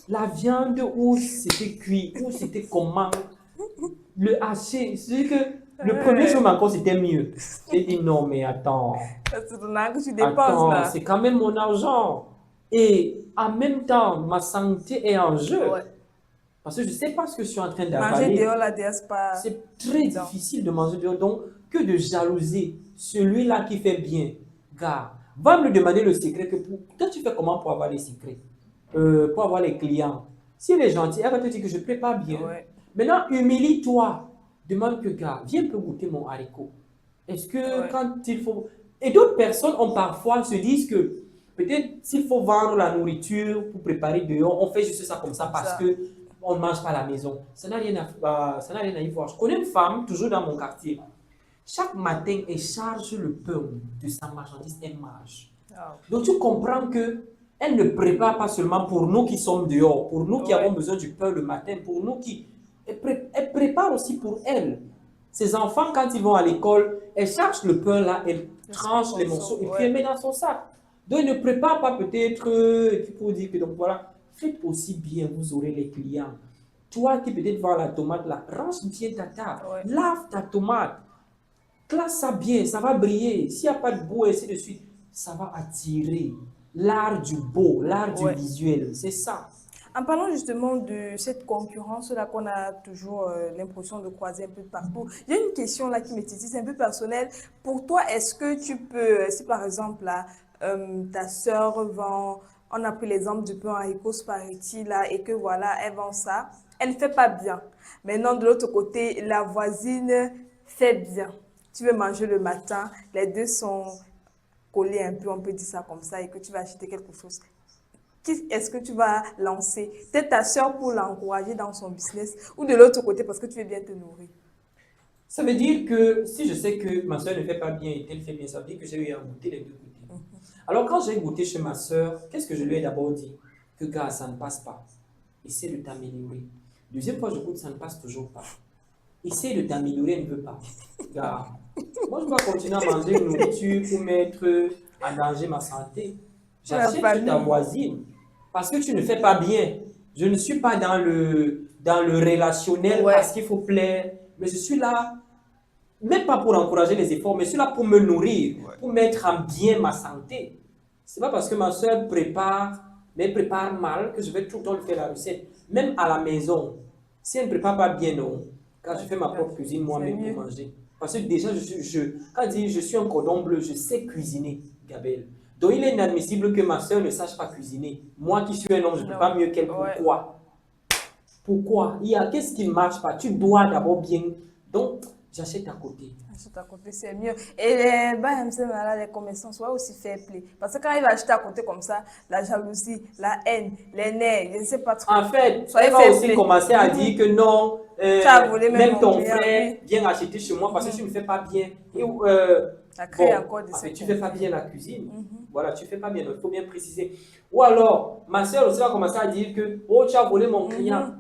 la viande où c'était cuit, où c'était comment, le haché, c'est que le premier jour encore c'était mieux. J'ai dit non mais attends, c'est ton argent que tu dépenses là. C'est quand même mon argent. et en même temps, ma santé est en jeu. Ouais. Parce que je ne sais pas ce que je suis en train Manger d'avaler. dehors, là, déjà, c'est pas... C'est très difficile de manger dehors. Donc, que de jalouser celui-là qui fait bien. Gars, va me demander le secret que toi, tu fais comment pour avoir les secrets, pour avoir les clients. Si elle est gentille, elle va te dire que je ne prépare bien. Ouais. Maintenant, humilie-toi. Demande que, gars, viens un peu goûter mon haricot. Est-ce que quand il faut... Et d'autres personnes ont parfois se disent que peut-être s'il faut vendre la nourriture pour préparer dehors, on fait juste ça comme ça parce que on ne mange pas à la maison. Ça n'a rien ça n'a rien à y voir. Je connais une femme, toujours dans mon quartier. Chaque matin, elle charge le pain de sa marchandise, elle mange. Donc tu comprends que elle ne prépare pas seulement pour nous qui sommes dehors, pour nous qui avons besoin du pain le matin, pour nous qui... Elle prépare aussi pour elle. Ses enfants, quand ils vont à l'école, elle charge le pain là, elle tranche les morceaux et puis elle met dans son sac. Donc, elle ne prépare pas peut-être, et puis pour dire que donc voilà, faites aussi bien, vous aurez les clients. Toi qui peut-être vends la tomate là, range bien ta table, lave ta tomate, classe ça bien, ça va briller. S'il n'y a pas de beau, et ainsi de suite, ça va attirer l'art du beau, l'art du visuel, c'est ça. En parlant justement de cette concurrence-là qu'on a toujours l'impression de croiser un peu partout, j'ai une question là qui me titille, c'est un peu personnel. Pour toi, est-ce que tu peux, si par exemple là, ta sœur vend, on a pris l'exemple du pain haricot spaghetti là, et que voilà, elle vend ça, elle ne fait pas bien. Maintenant, de l'autre côté, la voisine fait bien. Tu veux manger le matin, les deux sont collés un peu, on peut dire ça comme ça, et que tu vas acheter quelque chose. Est-ce que tu vas lancer? Peut-être ta soeur pour l'encourager dans son business ou de l'autre côté parce que tu veux bien te nourrir. Ça veut dire que si je sais que ma soeur ne fait pas bien et qu'elle fait bien, ça veut dire que j'ai eu à goûter les deux côtés. Alors quand j'ai goûté chez ma soeur, qu'est-ce que je lui ai d'abord dit? Que gars, ça ne passe pas. Essaie de t'améliorer. Deuxième fois, je goûte, ça ne passe toujours pas. Essaie de t'améliorer, elle ne veut pas. Gars, moi je dois continuer à manger une nourriture pour mettre en danger ma santé. J'achète chez ta voisine parce que tu ne fais pas bien. Je ne suis pas dans le relationnel parce qu'il faut plaire, mais je suis là, même pas pour encourager les efforts, mais je suis là pour me nourrir, pour mettre en bien ma santé. C'est pas parce que ma soeur prépare, mais elle prépare mal que je vais tout le temps lui faire la recette. Même à la maison, si elle ne prépare pas bien, non, quand je fais ma propre cuisine moi-même pour manger. Parce que déjà, quand je dis je suis un cordon bleu, je sais cuisiner, Gabriel. Donc, il est inadmissible que ma soeur ne sache pas cuisiner. Moi qui suis un homme, je ne peux pas mieux qu'elle. Pourquoi? Pourquoi? Qu'est-ce qui ne marche pas? Tu dois d'abord bien. Donc, j'achète à côté. Achète à côté, c'est mieux. Et les commerçants soient aussi fair play. Parce que quand il va acheter à côté comme ça, la jalousie, la haine, les nerfs, je ne sais pas trop. En fait, il va aussi commencer à dire que non, même ton frère vient acheter chez moi parce que tu ne fais pas bien. Et, tu ne fais pas bien la cuisine. Voilà, tu ne fais pas bien, il faut bien préciser. Ou alors, ma soeur aussi va commencer à dire que oh, tu as volé mon client.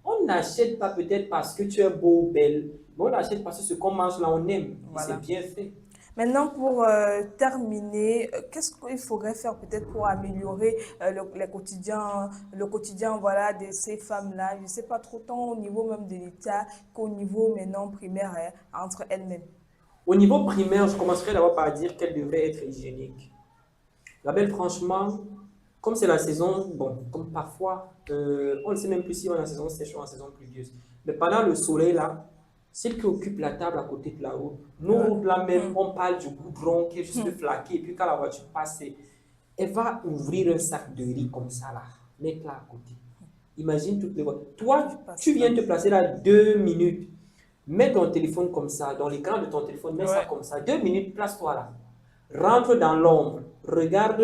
On n'achète pas peut-être parce que tu es beau, belle, mais on achète parce que ce qu'on mange là, on aime. Voilà. C'est bien fait. Maintenant, pour terminer, qu'est-ce qu'il faudrait faire peut-être pour améliorer le quotidien voilà, de ces femmes-là? Je ne sais pas trop, tant au niveau même de l'État qu'au niveau maintenant primaire entre elles-mêmes. Au niveau primaire, je commencerai d'abord par dire qu'elles devraient être hygiéniques. La belle, franchement, comme c'est la saison, bon, comme parfois, on ne sait même plus si on est en saison sèche ou en saison pluvieuse. Mais pendant le soleil, là, celle qui occupe la table à côté de la route, nous, routes là même, on parle du goudron qui est juste flaqué. Et puis quand la voiture passe, elle va ouvrir un sac de riz comme ça, là, mettre là à côté. Imagine toutes les voies. Toi, tu viens te placer là 2 minutes. Mets ton téléphone comme ça, dans l'écran de ton téléphone, mets ça comme ça. 2 minutes, place-toi là. Rentre dans l'ombre. Regarde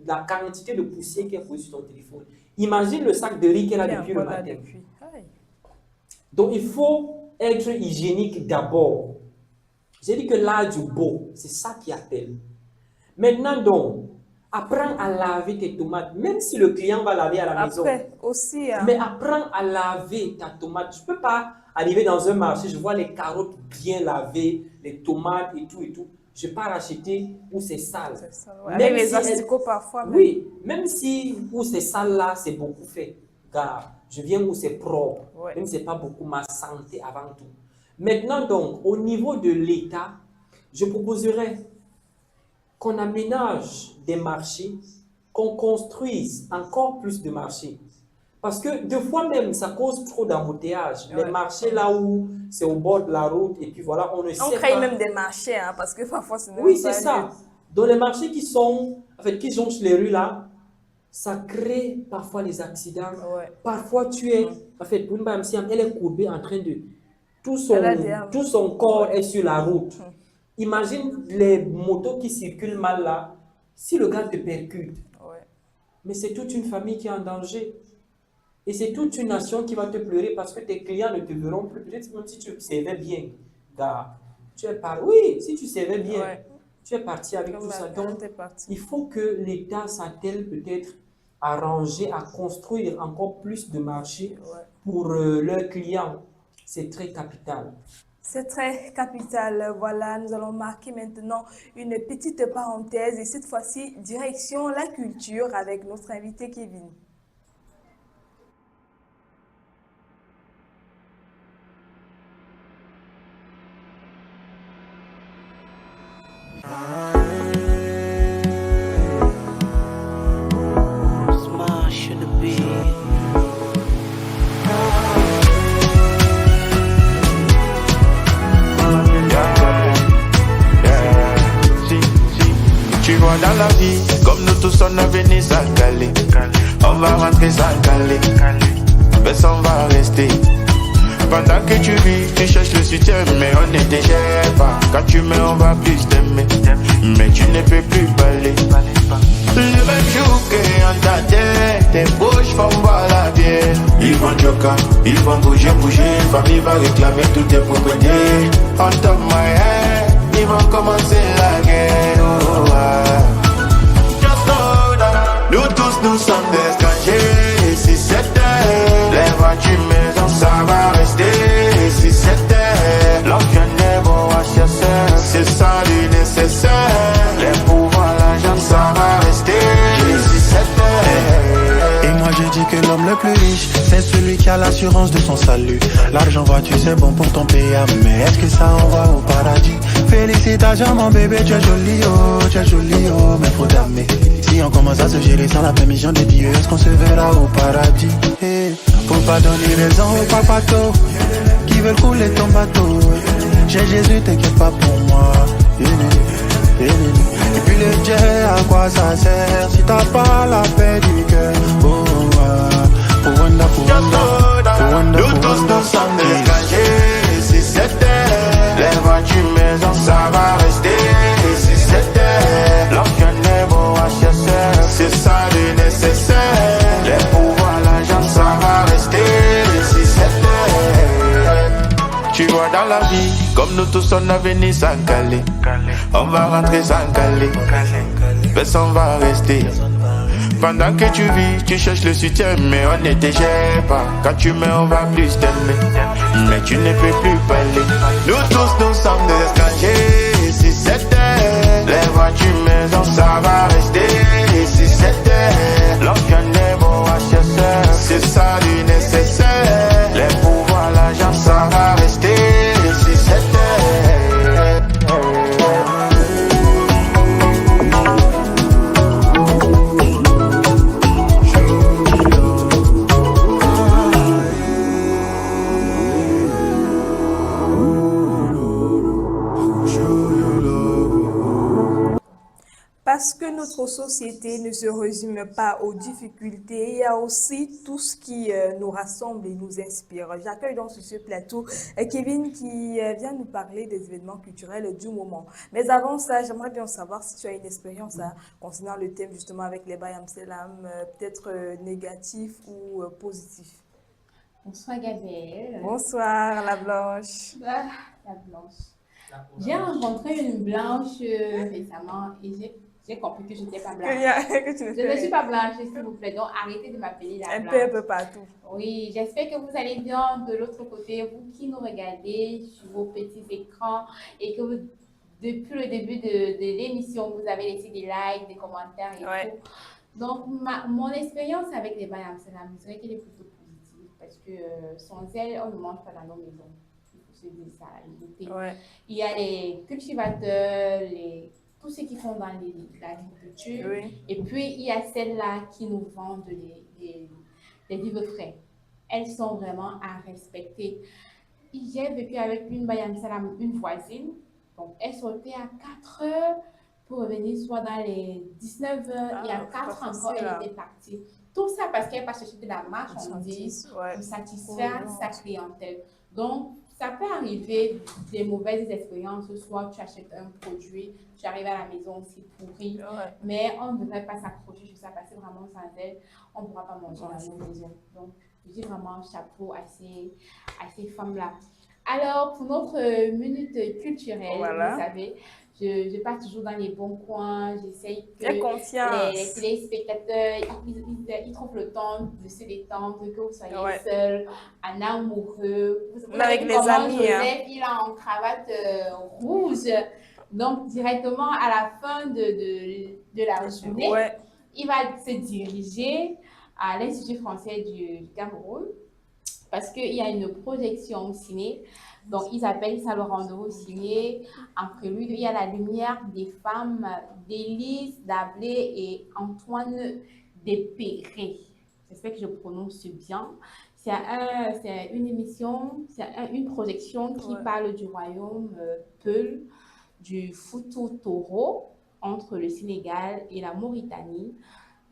la quantité de poussière qui est posée sur ton téléphone. Imagine le sac de riz qu'elle a depuis le matin. Donc, il faut être hygiénique d'abord. J'ai dit que l'art du beau, c'est ça qui appelle. Maintenant, donc, apprends à laver tes tomates, même si le client va laver à la maison. Aussi. Mais apprends à laver ta tomate. Je ne peux pas arriver dans un marché, je vois les carottes bien lavées, les tomates et tout et tout. Je pars acheter où c'est sale. Même les asticots parfois. Même. Oui, même si où c'est sale là, c'est beaucoup fait. Car je viens où c'est propre. Même si ce n'est pas beaucoup, ma santé avant tout. Maintenant donc, au niveau de l'État, je proposerais qu'on aménage des marchés qu'on construise encore plus de marchés. Parce que deux fois même, ça cause trop d'embouteillages. Les marchés là où c'est au bord de la route et puis voilà, on ne On sait crée pas. même des marchés, hein, parce que parfois ce n'est Oui, même c'est pas ça. lieu. Dans les marchés qui jonchent les rues là, ça crée parfois les accidents. Ouais. Parfois, tu es, en fait, Boumba Msiam, elle est courbée en train de, Elle a des tout son corps est sur la route. Imagine les motos qui circulent mal là, si le gars te percute, Ouais. mais c'est toute une famille qui est en danger. Et c'est toute une nation qui va te pleurer parce que tes clients ne te verront plus. Peut-être même si tu servais bien, gars. Tu es parti. Oui, si tu servais bien, Ouais. tu es parti avec Comme tout ça. la Donc, est partie. il faut que l'État s'attelle peut-être à ranger, à construire encore plus de marchés Ouais. pour leurs clients. C'est très capital. C'est très capital. Voilà, nous allons marquer maintenant une petite parenthèse et cette fois-ci, direction la culture avec notre invité Kevin. Tu vois dans la vie, comme nous tous on est venus s'encaler. On va rentrer s'encaler, mais on va rester. Pendant que tu vis, tu cherches le soutien, mais on ne te gère pas. Quand tu mets, on va plus t'aimer, mais tu ne peux plus parler. Le même jour que en ta tête, tes bouches font boire la bière. Ils vont joker, ils vont bouger, famille va réclamer toutes tes propriétés. On top my head, ils vont commencer la guerre. Oh, just know that nous tous nous sommes des étrangers. Et si c'était les voitures maison, ça va rester. Et si c'était l'ancien beau à chasser, c'est ça le nécessaire. Les pouvoirs, l'argent, ça va rester. Et si c'était. Et moi je dis que l'homme le plus riche, c'est celui qui a l'assurance de son salut. L'argent voiture c'est bon pour ton PA, mais est-ce que ça envoie au paradis? Félicitations mon bébé, tu es joli oh, mais faut t'aimer. Si on commence à se gérer sans la permission de Dieu, est-ce qu'on se verra au paradis? Faut pas donner raison aux papatos qui veulent couler ton bateau. J'ai Jésus, t'inquiète pas pour moi. Et puis le Dieu, à quoi ça sert si t'as pas la paix du cœur? Pour Wanda. Nous tous nous sommes des étrangers. Et si c'était les voitures maison, ça va rester. Et si c'était l'ancien beau à chasser, c'est ça le nécessaire. Les pouvoirs, l'argent, ça va rester. Et si c'était. Tu vois dans la vie, comme nous tous on a venu s'encaler. On va rentrer s'encaler, mais on va rester. Pendant que tu vis, tu cherches le soutien, mais on ne te gère pas. Quand tu mets, on va plus t'aimer, mais tu ne peux plus parler. Nous tous, nous sommes des étrangers. Et si c'était les voitures maison, ça va rester. Et si c'était l'ancien beau à chasser, c'est ça le nécessaire. Les pouvoirs, l'argent, ça va rester. Et si c'était. Parce que notre société ne se résume pas aux difficultés, il y a aussi tout ce qui nous rassemble et nous inspire. J'accueille donc sur ce plateau Kevin qui vient nous parler des événements culturels du moment. Mais avant ça, j'aimerais bien savoir si tu as une expérience concernant le thème justement avec les Bayam Selam, peut-être négatif ou positif. Bonsoir Gabrielle. Bonsoir la Blanche. Ah, la blanche. J'ai rencontré une blanche récemment et j'ai compris que je n'étais pas blanche. Que tu ne Je fais ne suis rien. pas blanche, s'il vous plaît. Donc arrêtez de m'appeler la Un blanche. peu partout. Oui, j'espère que vous allez bien de l'autre côté, vous qui nous regardez sur vos petits écrans et que depuis le début de l'émission, vous avez laissé des likes, des commentaires et Ouais. tout. Donc, mon expérience avec les Bayam Selam, je dirais qu'elle est plutôt positive parce que sans elle, on ne mange pas dans nos maisons. Il faut se dire ça, la vérité. Ouais. Il y a les cultivateurs, tous ceux qui font dans l'agriculture. Oui. Et puis, il y a celles-là qui nous vendent les vivres frais. Elles sont vraiment à respecter. J'ai vécu avec une Bayam Salam, une voisine. Donc, elle sortait à 4 heures pour revenir soit dans les 19 heures et à Ah, c'est pas 4 encore, facile, elle hein. était partie. Tout ça parce qu'elle va chercher de la marchandise Ouais. pour satisfaire Pour sa clientèle. Donc, ça peut arriver des mauvaises expériences, soit tu achètes un produit, tu arrives à la maison, c'est pourri, Ouais. mais on ne devrait pas s'accrocher sur ça parce que vraiment sans elle, on ne pourra pas manger dans nos maisons. Donc, je dis vraiment chapeau à ces femmes-là. Alors, pour notre minute culturelle, Voilà. vous savez, je passe toujours dans les bons coins, j'essaye que J'ai les confiance. téléspectateurs, ils trouvent le temps de se détendre, que vous soyez Ouais. seuls, en amoureux. Vous Mais avec avez vu les comment amis, Joseph, hein. il est en cravate rouge. Donc, directement à la fin de la journée, Ouais. il va se diriger à l'Institut français du Cameroun parce qu'il y a une projection ciné. Donc, ils appellent ça le rendez-vous ciné. En prélude, il y a la lumière des femmes d'Élise Dablé et Antoine Despéré. J'espère que je prononce bien. C'est une émission, une projection qui Ouais. parle du royaume Peul, du Foutou Toro, entre le Sénégal et la Mauritanie.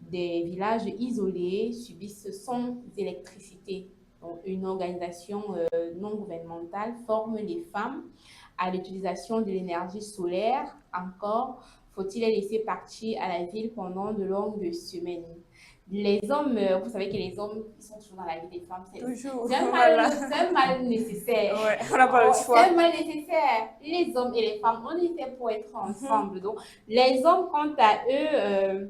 Des villages isolés subissent sans électricité. Donc, une organisation non gouvernementale forme les femmes à l'utilisation de l'énergie solaire. Encore faut-il les laisser partir à la ville pendant de longues semaines. Les hommes, vous savez que les hommes, ils sont toujours dans la vie des femmes. Toujours. C'est un Voilà. mal nécessaire. Ouais. On n'a pas le C'est choix. un mal nécessaire. Les hommes et les femmes, on est fait pour être ensemble. Donc, les hommes, quant à eux,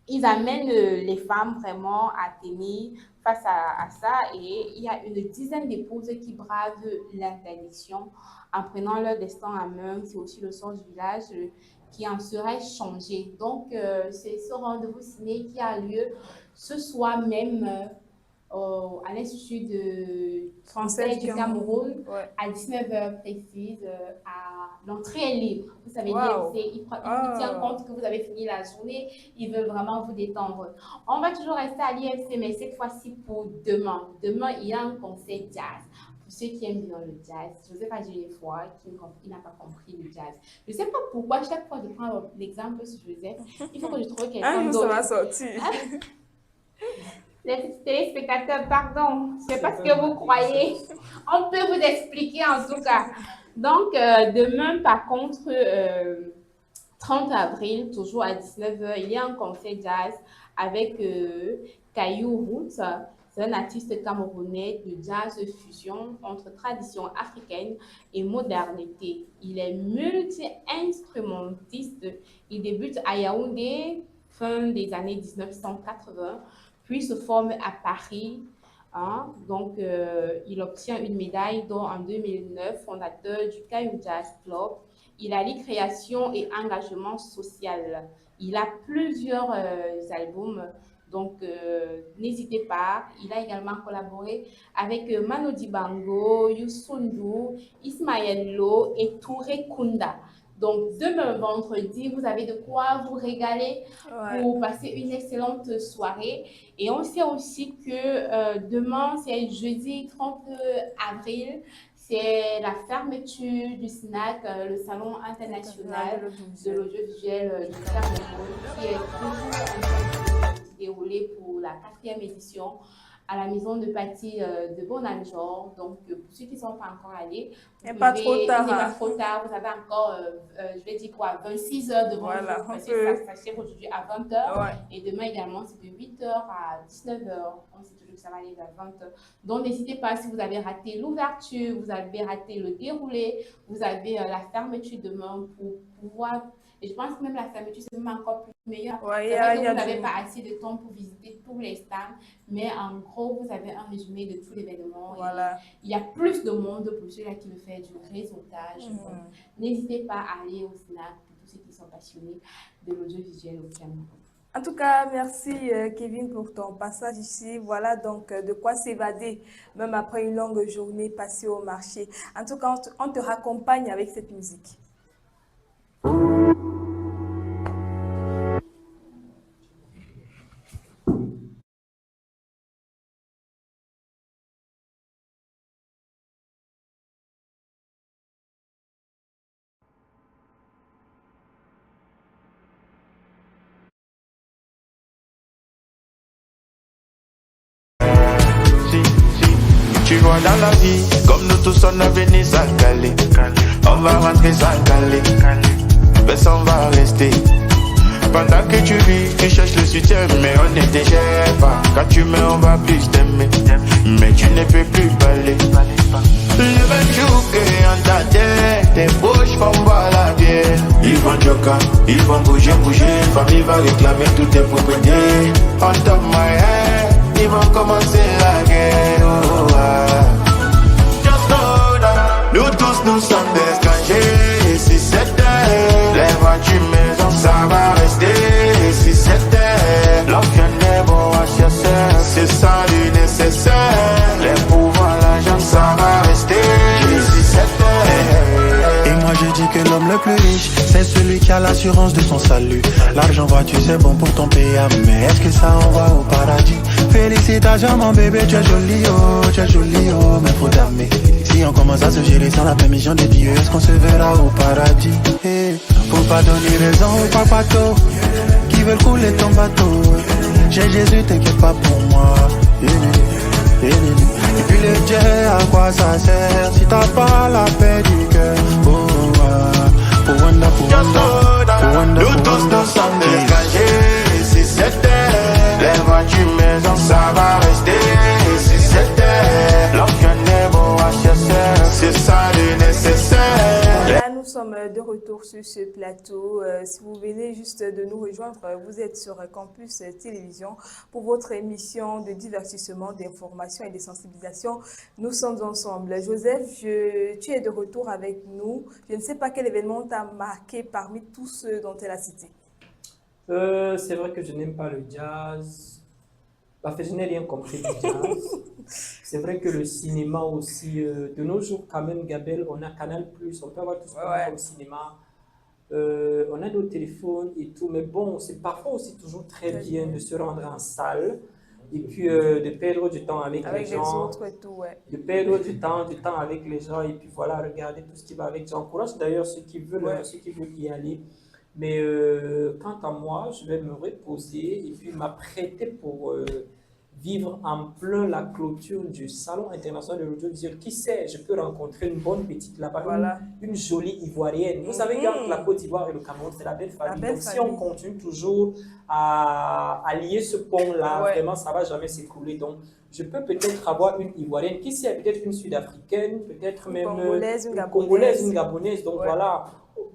ils amènent les femmes vraiment à tenir face à ça et il y a une dizaine d'épouses qui bravent l'interdiction en prenant leur destin en main. C'est aussi le sort du village qui en serait changé. Donc, c'est ce rendez-vous ciné qui a lieu ce soir même à l'Institut français du Cameroun Ouais. à 19h précise. L'entrée est libre. Vous savez, Wow. il tient compte que vous avez fini la journée. Ils veulent vraiment vous détendre. On va toujours rester à l'IFC, mais cette fois-ci pour demain. Demain, il y a un concert jazz. Pour ceux qui aiment bien le jazz, Joseph a dit une fois qu'il n'a pas compris le jazz. Je ne sais pas pourquoi, chaque fois que je prends l'exemple sur Joseph, il faut que je trouve Un quelqu'un jour, ça d'autre. va sortir. Les téléspectateurs, pardon, c'est pas ce que vous croyez. On peut vous expliquer en tout cas. Donc, demain, par contre, 30 avril, toujours à 19h, il y a un concert jazz avec Caillou Roots. C'est un artiste camerounais de jazz fusion entre tradition africaine et modernité. Il est multi-instrumentiste. Il débute à Yaoundé, fin des années 1980, puis se forme à Paris. Hein. Donc, il obtient une médaille d'or en 2009, fondateur du Caillou Jazz Club. Il allie création et engagement social. Il a plusieurs albums, donc n'hésitez pas. Il a également collaboré avec Manu Dibango, Youssou N'Dour, Ismaël Lo et Touré Kunda. Donc, demain, vendredi, vous avez de quoi vous régaler pour passer une excellente soirée. Et on sait aussi que demain, c'est jeudi 30 avril. C'est la fermeture du SNAC, le Salon international de l'audiovisuel du Cameroun, qui est toujours en train de se dérouler pour la 4e édition à la maison de Paty de Bonanjor. Donc, pour ceux qui ne sont pas encore allés, il n'est pas trop tard. Il n'est pas trop tard. Vous avez encore, je vais dire quoi, 26 heures devant vous. Parce que ça s'achève aujourd'hui à 20h. Ouais. Et demain également, c'est de 8h à 19h. On sait toujours que ça va aller vers 20h. Donc, n'hésitez pas, si vous avez raté l'ouverture, vous avez raté le déroulé, vous avez la fermeture demain pour pouvoir... Et je pense que même la fermeture, c'est même encore plus meilleur. Ouais, c'est vrai que vous n'avez pas assez de temps pour visiter tous les stands, mais en gros, vous avez un résumé de tout l'événement. Voilà. Il y a plus de monde pour ceux-là qui veulent faire du réseautage. N'hésitez pas à aller au SNAC pour tous ceux qui sont passionnés de l'audiovisuel au Cameroun. En tout cas, merci Kevin pour ton passage ici. Voilà donc de quoi s'évader, même après une longue journée passée au marché. En tout cas, on te raccompagne avec cette musique. fois dans la vie, comme nous tous on est venus s'encaler. On va rentrer s'encaler, personne va rester. Pendant que tu vis, tu cherches le soutien, mais on ne te gère pas. Quand tu mets, on va plus t'aimer, mais tu ne peux plus parler. Le même jour que on t'a tête, tes bouches vont boire la bière. Ils vont joker, ils vont bouger, famille va réclamer toutes tes propriétés. On top my head, ils vont commencer la guerre. Oh, just know that nous tous nous sommes des étrangers. Si c'était les voitures maison, ça va rester. Si c'était l'enfant des beaux à chasser, c'est ça le nécessaire. Les pouvoirs, l'argent, ça va rester. Si c'était. Et moi je dis que l'homme le plus riche, c'est celui qui a l'assurance de son salut. L'argent voiture c'est bon pour ton PA, mais est-ce que ça envoie au paradis? Félicitations mon bébé, tu es joli oh, mais faut t'aimer. Si on commence à se gérer sans la permission de Dieu, est-ce qu'on se verra au paradis? Hey, faut pas donner raison aux papatos qui veulent couler ton bateau. J'ai Jésus, t'inquiète pas pour moi. Et puis le Dieu, à quoi ça sert si t'as pas la paix du cœur? Pour Wanda, nous tous nous sommes dégagés. Si c'était les voitures maison, ça va rester. Si c'était l'enfant des beaux à chasser, c'est ça le nécessaire. Là, nous sommes de retour sur ce plateau. Si vous venez juste de nous rejoindre, vous êtes sur Campus Télévision pour votre émission de divertissement, d'information et de sensibilisation. Nous sommes ensemble. Joseph, tu es de retour avec nous. Je ne sais pas quel événement t'a marqué parmi tous ceux dont elle a cité. C'est vrai que je n'aime pas le jazz. En fait, je n'ai rien compris du jazz. C'est vrai que le cinéma aussi, de nos jours quand même, Gabel, on a Canal+, on peut avoir tout ce qu'on veut comme cinéma. On a nos téléphones et tout, mais bon, c'est parfois aussi toujours très bien de se rendre en salle et puis de perdre du temps avec les gens. Autres et tout, ouais. De perdre du temps avec les gens et puis voilà, regarder tout ce qui va avec. J'encourage d'ailleurs ceux qui veulent y aller. Mais quant à moi, je vais me reposer et puis m'apprêter pour vivre en plein la clôture du Salon international de l'audiovisuel. Qui sait, je peux rencontrer une bonne petite là-bas, une jolie Ivoirienne. Vous savez qu'entre la Côte d'Ivoire et le Cameroun, c'est la belle famille. Donc si on continue toujours à lier ce pont-là, vraiment, ça ne va jamais s'écrouler. Donc je peux peut-être avoir une Ivoirienne, qui sait, peut-être une Sud-Africaine, peut-être même une Congolaise, une Gabonaise. Donc voilà,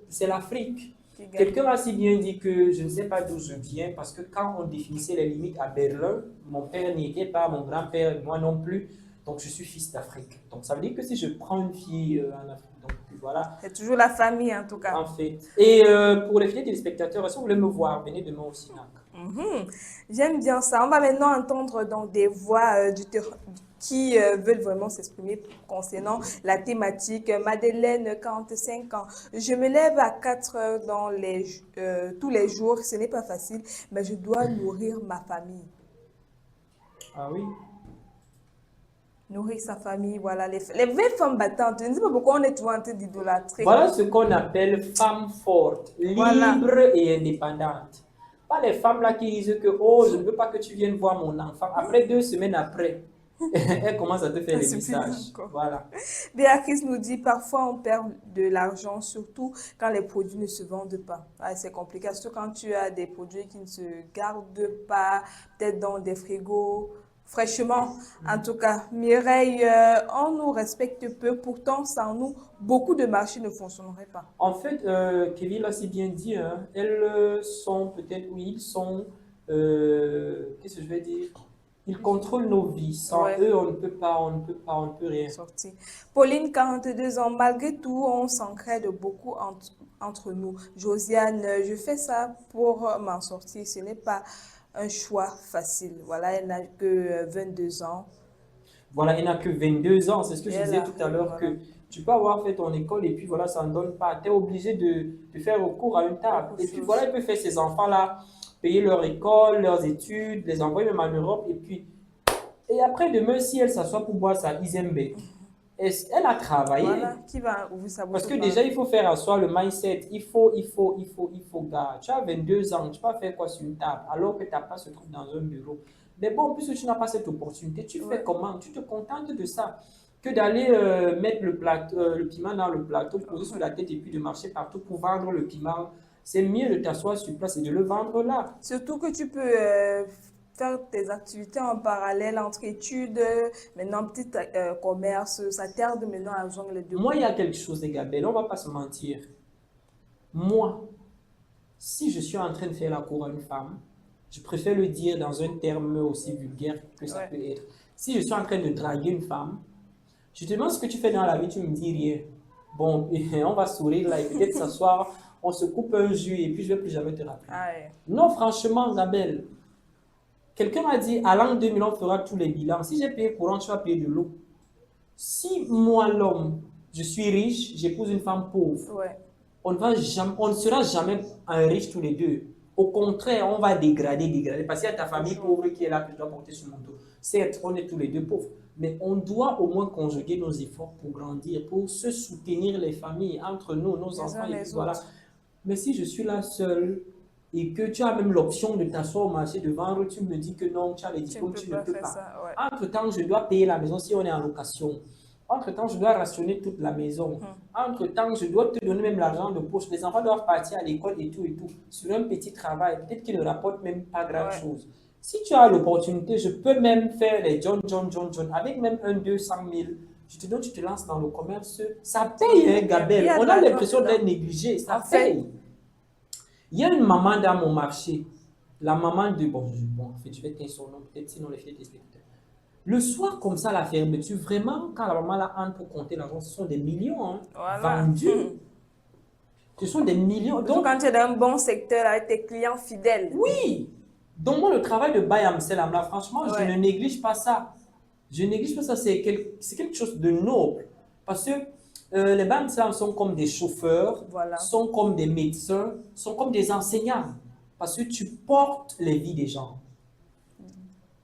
c'est l'Afrique. Quelqu'un m'a si bien dit que je ne sais pas d'où je viens parce que quand on définissait les limites à Berlin, mon père n'y était pas, mon grand-père, moi non plus. Donc je suis fils d'Afrique. Donc ça veut dire que si je prends une fille en Afrique, donc voilà. C'est toujours la famille en tout cas. En fait. Et pour les filles téléspectateurs, si vous voulez me voir, venez demain au Sinac. J'aime bien ça. On va maintenant entendre donc des voix du terrain qui veulent vraiment s'exprimer concernant la thématique. Madeleine, 45 ans. Je me lève à 4 heures tous les jours. Ce n'est pas facile, mais je dois nourrir ma famille. Ah oui? Nourrir sa famille, voilà. Les vraies femmes battantes. Je ne sais pas pourquoi on est toujours en train d'idolâtrer. Voilà ce qu'on appelle femme forte, libre et indépendante. Pas les femmes là qui disent que oh, je ne veux pas que tu viennes voir mon enfant. Après 2 semaines après, elle commence à te faire les messages. Voilà. Béatrice nous dit parfois on perd de l'argent, surtout quand les produits ne se vendent pas. C'est compliqué, surtout quand tu as des produits qui ne se gardent pas, peut-être dans des frigos fraîchement. En tout cas, Mireille, on nous respecte peu, pourtant sans nous, beaucoup de marchés ne fonctionneraient pas. En fait, Kevin l'a si bien dit, hein, elles sont peut-être, oui, ils sont, qu'est-ce que je vais dire? Ils contrôlent nos vies. Sans eux, on ne peut rien. Sortir. Pauline, 42 ans. Malgré tout, on s'entraide beaucoup entre nous. Josiane, je fais ça pour m'en sortir. Ce n'est pas un choix facile. Voilà, elle n'a que 22 ans. Voilà, elle n'a que 22 ans. C'est ce que je disais tout à l'heure, que tu peux avoir fait ton école et puis voilà, ça ne donne pas. Tu es obligé de faire recours à une table. Et puis voilà, elle peut faire ces enfants-là, payer leur école, leurs études, les envoyer même en Europe. Et après, demain, si elle s'assoit pour boire sa Izembe, elle a travaillé. Voilà, qui va ouvrir sa bouche. Parce que déjà, il faut faire asseoir le mindset. Il faut, gars. Tu as 22 ans, tu vas faire quoi sur une table alors que tu n'as pas ce truc dans un bureau. Mais bon, puisque tu n'as pas cette opportunité, tu fais comment? Tu te contentes de ça. que d'aller mettre le piment dans le plateau, poser sur la tête et puis de marcher partout pour vendre le piment. C'est mieux de t'asseoir sur place et de le vendre là. Surtout que tu peux faire tes activités en parallèle entre études, maintenant petit commerce, ça t'aide maintenant à joindre les deux. Moi, il y a quelque chose, les Gabelle, on ne va pas se mentir. Moi, si je suis en train de faire la cour à une femme, je préfère le dire dans un terme aussi vulgaire que ça peut être. Si je suis en train de draguer une femme, je te demande ce que tu fais dans la vie, tu me dis rien. Bon, on va sourire là et peut-être s'asseoir, on se coupe un jus et puis je ne vais plus jamais te rappeler. Ah ouais. Non, franchement, Gabelle, quelqu'un m'a dit, à l'an 2000, on fera tous les bilans. Si j'ai payé courant, tu vas payer de l'eau. Si moi, l'homme, je suis riche, j'épouse une femme pauvre, Ouais. on ne sera jamais riche tous les deux. Au contraire, on va dégrader. Parce qu'il y a ta famille pauvre qui est là, que je dois porter sur mon dos. Certes, on est tous les deux pauvres. Mais on doit au moins conjuguer nos efforts pour grandir, pour se soutenir les familles, entre nous, nos enfants. Et puis voilà. Mais si je suis là seule et que tu as même l'option de t'asseoir au marché de vendre, tu me dis que non, tu as les diplômes, tu ne peux pas. Ça, ouais. Entre-temps, je dois payer la maison si on est en location. Entre-temps, je dois rationner toute la maison. Entre-temps, je dois te donner même l'argent de poche. Les enfants doivent partir à l'école et tout. Sur un petit travail, peut-être qu'ils ne rapportent même pas grand-chose. Si tu as l'opportunité, je peux même faire les John, avec même un 200 000. Je te donne, tu te lances dans le commerce. Ça paye, hein, Gabelle. On a l'impression d'être négligé. Ça paye. Il y a une maman dans mon marché. La maman de... Bon, en fait, je vais taire son nom, peut-être sinon les filles des spectateurs. Le soir, comme ça, la fermeture, vraiment, quand la maman là entre pour compter l'argent, ce sont des millions vendus. Ce sont des millions. Donc, quand tu es dans un bon secteur avec tes clients fidèles. Oui. Donc, moi, le travail de Baye Amselam, là, franchement, je ne néglige pas ça. Je ne néglige pas ça. C'est quelque chose de noble. Parce que les Baye Amselam sont comme des chauffeurs, sont comme des médecins, sont comme des enseignants. Parce que tu portes les vies des gens.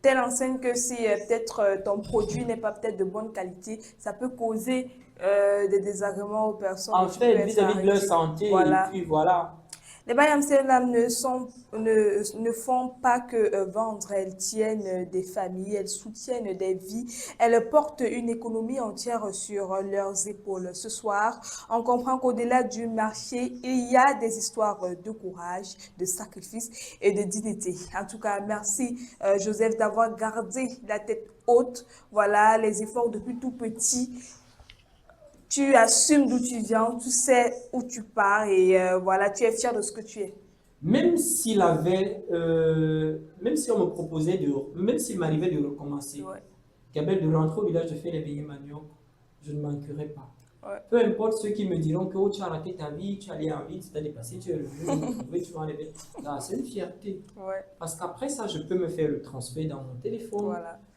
Telle enseigne que si peut-être ton produit n'est pas peut-être de bonne qualité, ça peut causer des désagréments aux personnes. En fait, vis-à-vis de leur santé, et puis voilà. Les Baye Amselam ne font pas que vendre, elles tiennent des familles, elles soutiennent des vies, elles portent une économie entière sur leurs épaules. Ce soir, on comprend qu'au-delà du marché, il y a des histoires de courage, de sacrifice et de dignité. En tout cas, merci Joseph d'avoir gardé la tête haute. Voilà, les efforts depuis tout petit. Tu assumes d'où tu viens, tu sais où tu pars et voilà, tu es fier de ce que tu es. Même s'il m'arrivait de recommencer, Gabelle, de rentrer au village de faire les beignets manioc, je ne manquerai pas. Peu importe ceux qui me diront que tu as raté ta vie, tu allais en ville, tu t'as dépassé, tu es revenu, tu vas enlever. C'est une fierté. Parce qu'après ça, je peux me faire le transfert dans mon téléphone.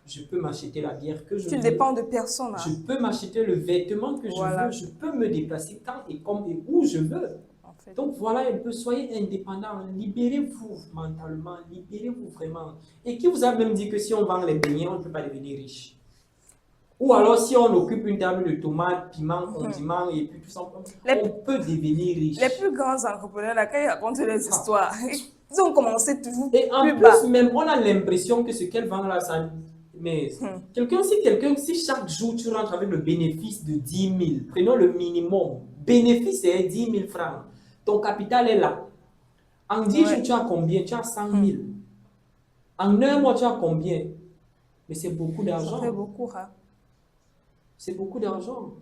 Je peux m'acheter la bière que je veux. Tu dépends de personne. Hein. Je peux m'acheter le vêtement que je veux. Je peux me déplacer quand et comme et où je veux. En fait. Donc voilà un peu, soyez indépendants. Libérez-vous mentalement. Libérez-vous vraiment. Et qui vous a même dit que si on vend les beignets, on ne peut pas devenir riche? Ou alors si on occupe une table de tomates, piments, condiments et puis tout ça, on peut devenir riche. Les plus grands entrepreneurs, là, quand ils racontent les histoires, ils ont commencé toujours et en plus, même, on a l'impression que ce qu'elles vendent là, ça... Mais si chaque jour tu rentres avec le bénéfice de 10 000, prenons le minimum, bénéfice c'est 10 000 francs, ton capital est là. En 10 jours, tu as combien? Tu as 100 000. En un mois, tu as combien? Mais c'est beaucoup d'argent. Ça fait beaucoup, hein? C'est beaucoup d'argent.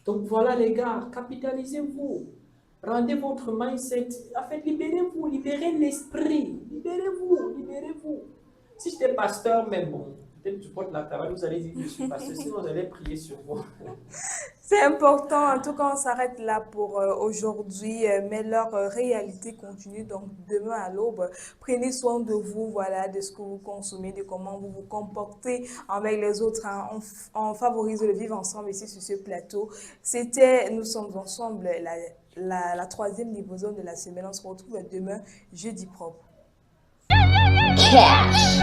Donc voilà les gars, capitalisez-vous. Rendez votre mindset. En fait, libérez-vous, libérez l'esprit. Libérez-vous. Si j'étais pasteur, mais bon, peut-être que je porte la cravate, vous allez dire que je suis pasteur, sinon vous allez prier sur moi. C'est important, en tout cas on s'arrête là pour aujourd'hui, mais leur réalité continue, donc demain à l'aube, prenez soin de vous, voilà, de ce que vous consommez, de comment vous vous comportez avec les autres, hein. On favorise le vivre ensemble ici sur ce plateau. Nous sommes ensemble, la troisième niveau zone de la semaine, on se retrouve demain, jeudi propre. Cash.